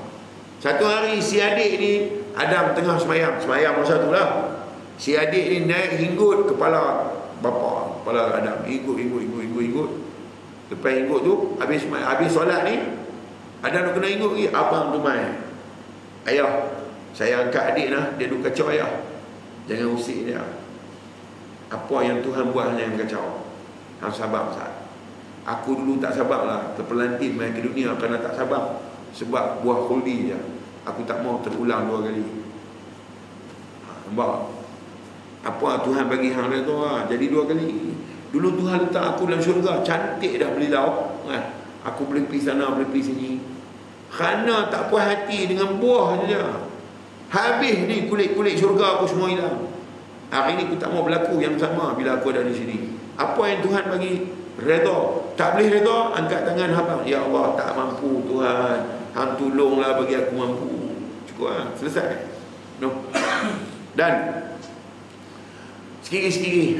Satu hari si adik ni, Adam tengah semayang masa tu lah. Si adik ni naik hinggut kepala bapa, kepala Adam, hinggut. Lepas hinggut tu, habis solat ni, Adam kena hinggut lagi. Abang tu mai, ayah, saya angkat adik lah, dia duk kacau ayah. Jangan usik dia. Apa yang Tuhan buat hanya yang kacau. Hang sabar Ustaz. Aku dulu tak sabar lah, terpelantin main ke dunia kerana tak sabar. Sebab buah khuldi je. Aku tak mau terulang 2 kali. Nampak? Apa Tuhan bagi hang tu lah, jadi 2 kali. Dulu Tuhan letak aku dalam syurga, cantik dah beli lauk kan? Aku boleh pergi sana, boleh pergi sini. Kerana tak puas hati dengan buah saja, habis ni kulit-kulit syurga aku semua hilang. Hari ni aku tak mau berlaku yang sama bila aku ada di sini. Apa yang Tuhan bagi, redha. Tak boleh redha, angkat tangan abang, ya Allah tak mampu Tuhan, hang tolonglah bagi aku mampu. Cukup lah, selesai. No. Dan sikit-sikit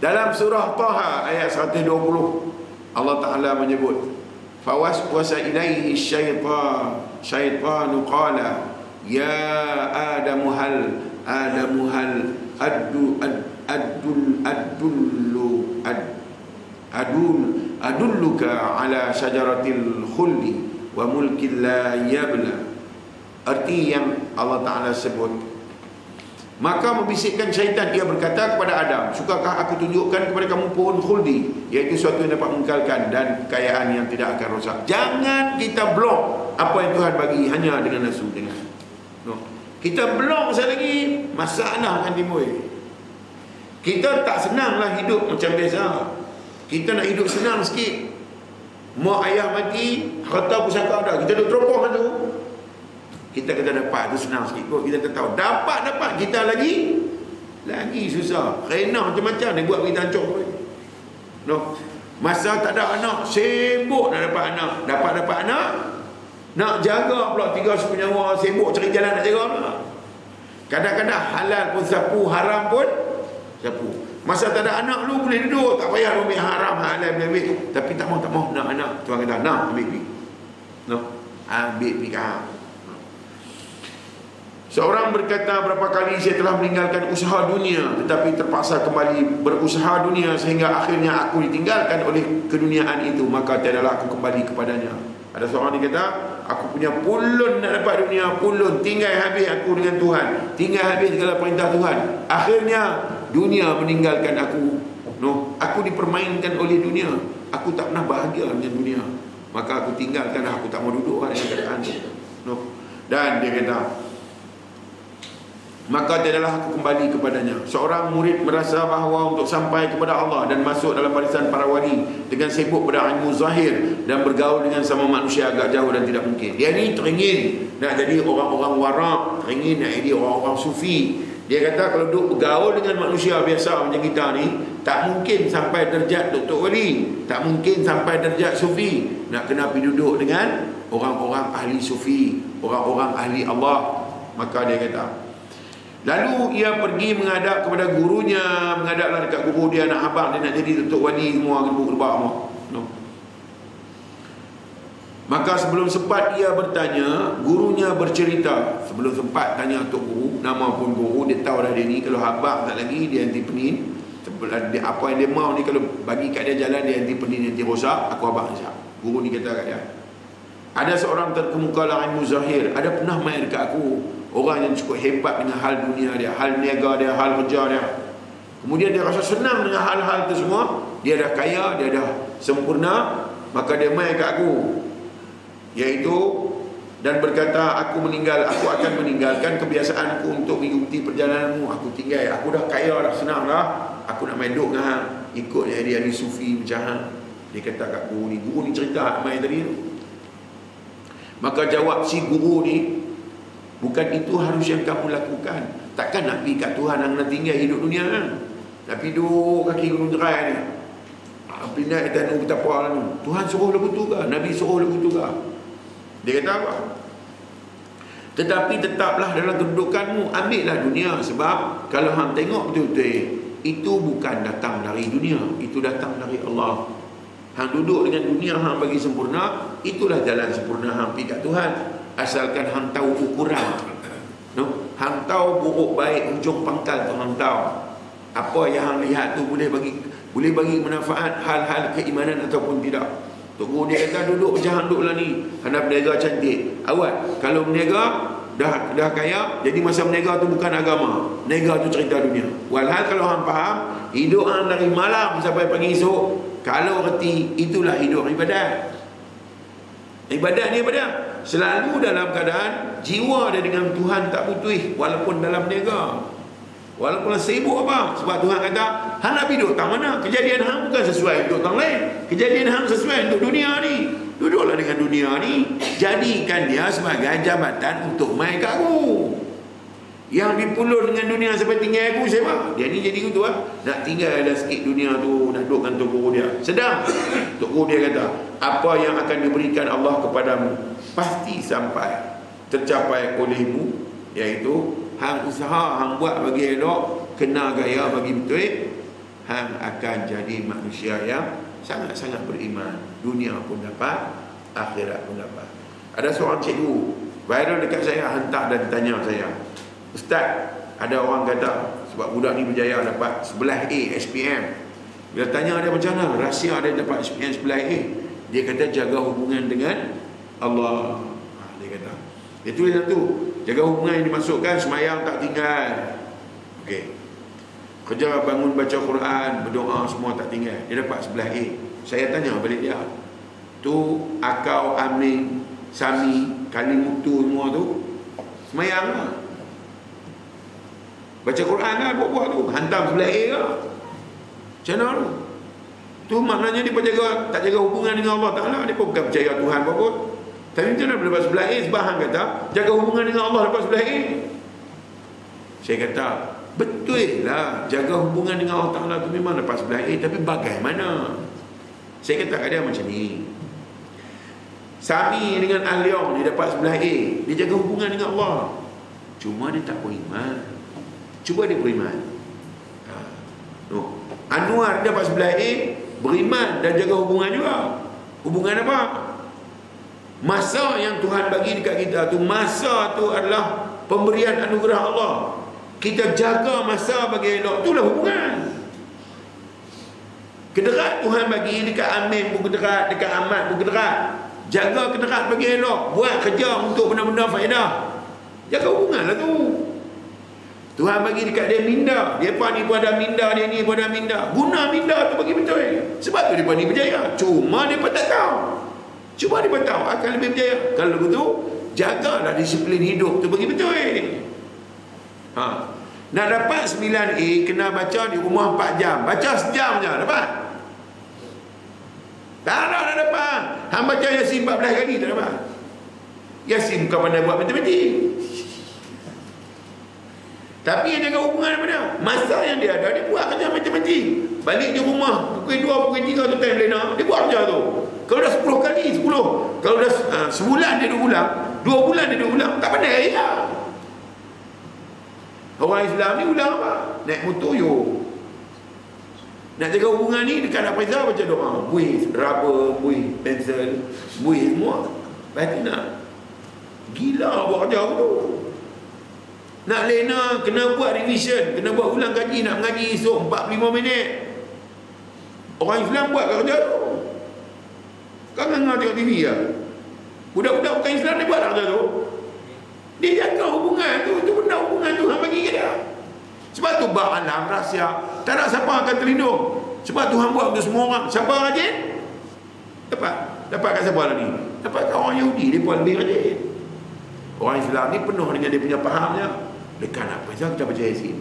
dalam surah Taha ayat 120, Allah Ta'ala menyebut, fawaswasa ilaihi syaitanu qala ya Adamu hal adulluka ala syajaratil khuldi wa mulkin la yabla. Arti yang Allah Ta'ala sebut, maka membisikkan syaitan, ia berkata kepada Adam, sukakah aku tunjukkan kepada kamu pohon khuldi, iaitu suatu yang dapat mengekalkan dan kekayaan yang tidak akan rosak. Jangan kita blok apa yang Tuhan bagi hanya dengan nafsu. Kita blok sekali lagi, masalah akan timbul. Kita tak senanglah hidup macam biasa. Kita nak hidup senang sikit. Mak ayah mati, harta pusaka ada, kita duduk teropong tu. Kita kata dapat tu senang sikit kot. Kita kata tahu dapat kita lagi susah. Renah macam-macam dia buat kita hancur tu. No. Masa tak ada anak, sibuk nak dapat anak. Dapat anak, nak jaga pula 3 suku nyawa, sibuk cari jalan nak jaga pula. Kadang-kadang halal pun sapu, haram pun sapu. Masa tak ada anak lu boleh duduk, tak payah ambil haram, halal ambil. Tapi tak mau nak anak. Tuan kata, nak ambil pergi. No. Ambil pergi kau. Seorang berkata, berapa kali saya telah meninggalkan usaha dunia, tetapi terpaksa kembali berusaha dunia sehingga akhirnya aku ditinggalkan oleh keduniaan itu, maka tiadalah aku kembali kepadanya. Ada seorang yang kata, aku punya pulun nak dapat dunia, pulun, tinggal habis aku dengan Tuhan, tinggal habis segala perintah Tuhan. Akhirnya dunia meninggalkan aku. No, aku dipermainkan oleh dunia. Aku tak pernah bahagia dengan dunia. Maka aku tinggalkan, aku tak mau duduk dengan keadaan itu. No. Dan dia kata, maka tiadalah aku kembali kepadanya. Seorang murid merasa bahawa untuk sampai kepada Allah dan masuk dalam barisan para wali dengan sibuk pada ilmu zahir dan bergaul dengan sama manusia agak jauh dan tidak mungkin. Dia ni teringin nak jadi orang-orang warak, teringin nak jadi orang-orang sufi. Dia kata kalau duduk bergaul dengan manusia biasa macam kita ni, tak mungkin sampai derajat Dr. Wali, tak mungkin sampai derajat sufi. Nak kena pergi duduk dengan orang-orang ahli sufi, orang-orang ahli Allah. Maka dia kata, lalu ia pergi menghadap kepada gurunya, menghadaplah dekat guru dia, nak abang dia nak jadi Datuk Wali semua, gerbuk-gerbak semua. No. Maka sebelum sempat ia bertanya, gurunya bercerita. Sebelum sempat tanya Tok Guru, nama pun guru, dia tahu dah dia ni kalau abang tak lagi dia anti penin. Apa yang dia mau ni kalau bagi kat dia jalan, dia anti penin, anti rosak, aku abang siap. Guru ni kata kat dia, ada seorang terkemuka dalam ilmu zahir, ada pernah main dekat aku, orang yang cukup hebat dengan hal dunia dia, hal niaga dia, hal kerja dia. Kemudian dia rasa senang dengan hal-hal itu semua. Dia dah kaya, dia dah sempurna. Maka dia main kat aku, iaitu dan berkata, aku akan meninggalkan kebiasaanku untuk mengikuti perjalananmu. Aku tinggal, aku dah kaya dah, senang dah. Aku nak main duduk dengan hang, ikut dia ahli sufi macam hang. Dia kata kat guru ni cerita main tadi tu. Maka jawab si guru ni, bukan itu harus yang kamu lakukan. Takkan nak pergi kat Tuhan yang nak tinggal hidup dunia kan? Nak pergi duduk kaki gunung Jerai ni, pindah dan betapa lah ni. Tuhan suruh lagu tu ke? Nabi suruh lagu tu ke? Dia kata apa? Tetapi tetaplah dalam kedudukanmu, ambillah dunia. Sebab kalau hang tengok betul-betul, itu bukan datang dari dunia, itu datang dari Allah. Hang duduk dengan dunia, hang bagi sempurna, itulah jalan sempurna hang pergi kat Tuhan. Asalkan hang tahu ukuran. No? Hang tahu buruk baik ujung pangkal tu, hang tahu. Apa yang hang lihat tu boleh bagi manfaat hal-hal keimanan ataupun tidak. Tunggu dia kata duduk macam hang duduk lah ni, hang dah berniaga cantik. Awal kalau berniaga dah kaya, jadi masa berniaga tu bukan agama, berniaga tu cerita dunia. Walhal kalau hang faham, hidup hang dari malam sampai pagi esok, kalau reti, itulah hidup ibadat. Ibadat ni ibadat selalu dalam keadaan jiwa dia dengan Tuhan tak putus, walaupun dalam niaga, walaupun sibuk apa. Sebab Tuhan kata, hang nak pergi duduk tang mana? Kejadian hang bukan sesuai untuk tang lain, kejadian hang sesuai untuk dunia ni. Duduklah dengan dunia ni, jadikan dia sebagai jabatan untuk main kat aku. Yang dipulun dengan dunia sampai tinggal aku, siapa? Dia ni jadi gitu lah. Nak tinggal dah sikit dunia tu, nak duduk dengan Tok Guru dia. Sedang Tok Guru dia kata, apa yang akan diberikan Allah kepadamu pasti sampai tercapai olehmu, iaitu hang usaha, hang buat bagi elok, kena gaya bagi betul, hang akan jadi manusia yang sangat-sangat beriman. Dunia pun dapat, akhirat pun dapat. Ada seorang cikgu viral dekat saya, hantar dan tanya saya, Ustaz, ada orang kata sebab budak ni berjaya dapat 11A SPM. Bila tanya dia macam mana rahsia dia dapat SPM 11A, dia kata jaga hubungan dengan Allah. Dia kata, dia tulis satu, jaga hubungan yang dimasukkan, semayang tak tinggal, okey, kerja bangun baca Quran, berdoa semua tak tinggal, dia dapat 11A. Saya tanya balik dia, tu Akau, Amin, Sami, Kalimuktu semua tu semayang lah, baca Quran lah, buat-buat tu, hantam 11A lah. Macam mana tu? Tu maknanya dia tak jaga hubungan dengan Allah Ta'ala. Dia pun bukan percaya Tuhan apa-apa. Tapi macam mana boleh dapat sebelah A? Sebab hang kata jaga hubungan dengan Allah dapat sebelah A. Saya kata betul lah, jaga hubungan dengan Allah Ta'ala tu memang dapat sebelah A. Tapi bagaimana? Saya kata kat dia macam ni, Sami dengan Ahliong dia dapat sebelah A, dia jaga hubungan dengan Allah, cuma dia tak beriman. Cuba dia beriman. Anwar dia dapat sebelah A, beriman dan jaga hubungan juga. Hubungan apa? Masa yang Tuhan bagi dekat kita tu, masa tu adalah pemberian anugerah Allah. Kita jaga masa bagi elok, itulah hubungan. Kederat Tuhan bagi dekat Amin pun kederat, dekat Ahmad pun kederat. Jaga kederat bagi elok, buat kerja untuk benda-benda faedah. Jaga hubungan lah tu. Tuhan bagi dekat dia minda, dia pun ni pun ada minda, dia ni pun ada minda. Guna minda tu bagi betul. Sebab tu dia pun ni berjaya. Cuma dia pun tak tahu. Cuma dia pun tahu akan lebih berjaya. Kalau begitu, jagalah disiplin hidup tu bagi betul. Nak dapat 9A, kena baca di rumah 4 jam. Baca sejam je dapat. Tak nak dapat. Hang baca Yasin 14 kali tak dapat. Yasin bukan pandai buat matematik. Tapi dia jaga hubungan apa dia? Masa yang dia ada, dia buat kerja matematik. Balik di rumah pukul 2, pukul 3 tu time lena, dia buat kerja tu. Kalau dah 10 kali, 10. Kalau dah sebulan dia duk ulang, 2 bulan dia duk ulang, tak pandai ya. Orang Islam ni ulang apa? Naik motor yo. Nak jaga hubungan ni dekat nak periksa baca doa. Buih rubber, buih pensel, buih semua. Berarti nak gila buat kerja tu. Nak lena, kena buat revision, kena buat ulang kaji, nak mengaji esok 45 minit. Orang Islam buat kerja tu. Kau dengar tengok TV lah. Budak-budak bukan Islam dia buat kerja tu. Dia jaga hubungan tu. Itu benda hubungan tu Tuhan bagi ke dia. Sebab tu bak alam rahsia, tak nak siapa akan terlindung. Sebab Tuhan buat untuk semua orang. Siapa rajin? Dapat kat siapa lah ni? Dapat kat orang Yahudi, dia pun lebih rajin. Orang Islam ni penuh dengan dia punya fahamnya. Dekat nak baca, kita baca Yasin.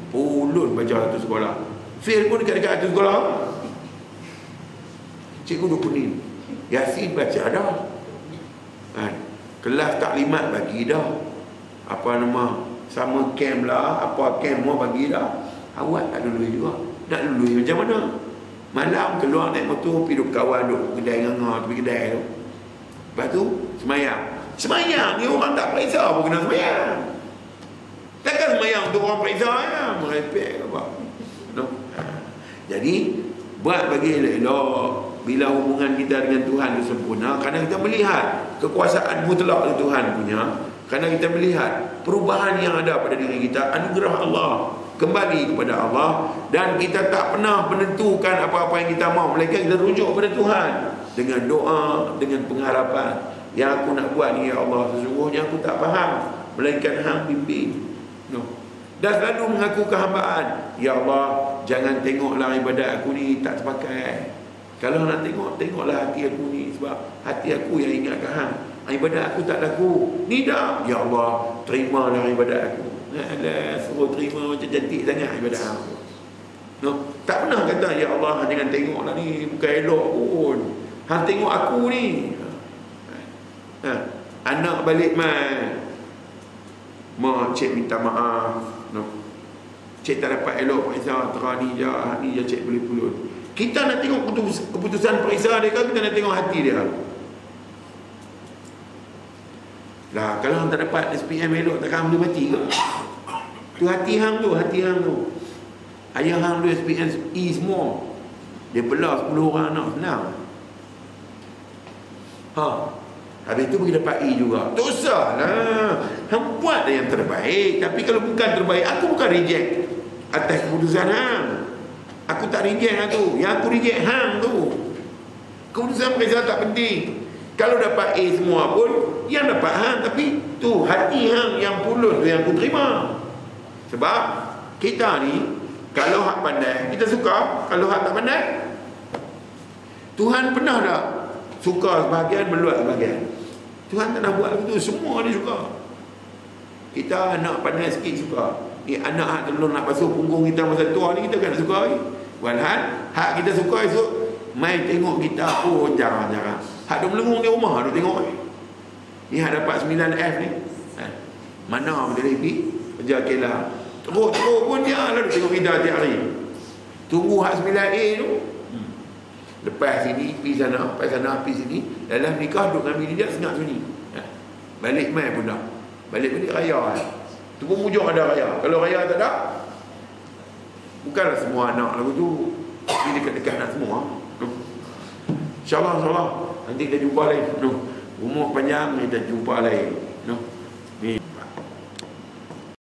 Pulun baca satu sekolah. Fail pun dekat-dekat satu sekolah. Cikgu duk kuning. Yasin baca dah. Kelas taklimat bagi dah. Apa nama, sama camp lah, apa camp mau bagi dah. Awak tak lulus juga. Nak lulus macam mana? Malam keluar naik motor, pergi duk kawan duk kedai nganga, pergi kedai tu. Lepas tu semayang. Semayang ni orang tak periksa pun kena semayang. Takkan semayang untuk orang periksa ya? Merepek apa? No? Jadi buat bagi elok-elok. Bila hubungan kita dengan Tuhan itu sempurna, kerana kita melihat kekuasaan mutlak yang Tuhan punya, kerana kita melihat perubahan yang ada pada diri kita, anugerah Allah kembali kepada Allah, dan kita tak pernah menentukan apa-apa yang kita mahu, melainkan kita rujuk kepada Tuhan dengan doa, dengan pengharapan. Yang aku nak buat ni ya Allah, sesungguhnya aku tak faham, melainkan Hang bimbing. No. Dan selalu mengaku kehambaan. Ya Allah, jangan tengoklah ibadat aku ni tak terpakai. Kalau nak tengok, tengoklah hati aku ni. Sebab hati aku yang ingat ke Hang. Ibadat aku tak laku. Ni dah. Ya Allah, terimalah ibadat aku. Alah, suruh terima macam cantik sangat ibadat aku. No. Tak pernah kata, ya Allah, jangan tengoklah ni, bukan elok pun. Hang tengok aku ni. Anak balik mai. Mak, cik minta maaf. No. Cik tak dapat elok periksa, terani je cik boleh pulut. Kita nak tengok keputusan periksa dia kan, kita nak tengok hati dia. Lah, kalau hang tak dapat SPM elok, takkan boleh mati ke? Tu hati hang tu. Ayah hang tu SPM E semua. Dia belah 10 orang anak senang. Habis tu pergi dapat E juga. Tak usah lah. Hang buat yang terbaik. Tapi kalau bukan terbaik, aku bukan reject atas keputusan hang. Aku tak reject lah tu. Yang aku reject hang tu. Keputusan periksa tak penting. Kalau dapat A semua pun, yang dapat hang. Tapi tu hati hang yang pulun tu yang aku terima. Sebab kita ni, kalau hak pandai, kita suka. Kalau hak tak pandai, Tuhan pernah tak suka sebahagian, meluat sebahagian. Tuhan tak nak buat begitu. Semua dia suka. Kita anak pandai sikit suka. Ni anak hak telur nak basuh punggung kita masa tua ni, kita kan suka. Walhal hak kita suka esok mai tengok kita. Oh, jarang-jarang. Hak duk melengung di rumah duk tengok. Ni hak dapat 9F ni. Mana boleh pergi kerja Kelah. Teruk pun dia lalu tengok Ida tiap hari. Tunggu hak 9A tu. Lepas sini pergi sana, pergi sini. Dalam nikah duduk dengan bini dia sengat sunyi. Balik mai pun dah. Balik balik raya. Tu pun hujung ada raya. Kalau raya tak ada, bukanlah semua anak lagu tu ni dekat-dekat nak semua. InsyaAllah nanti kita jumpa lagi. Umur panjang kita jumpa lagi. Ni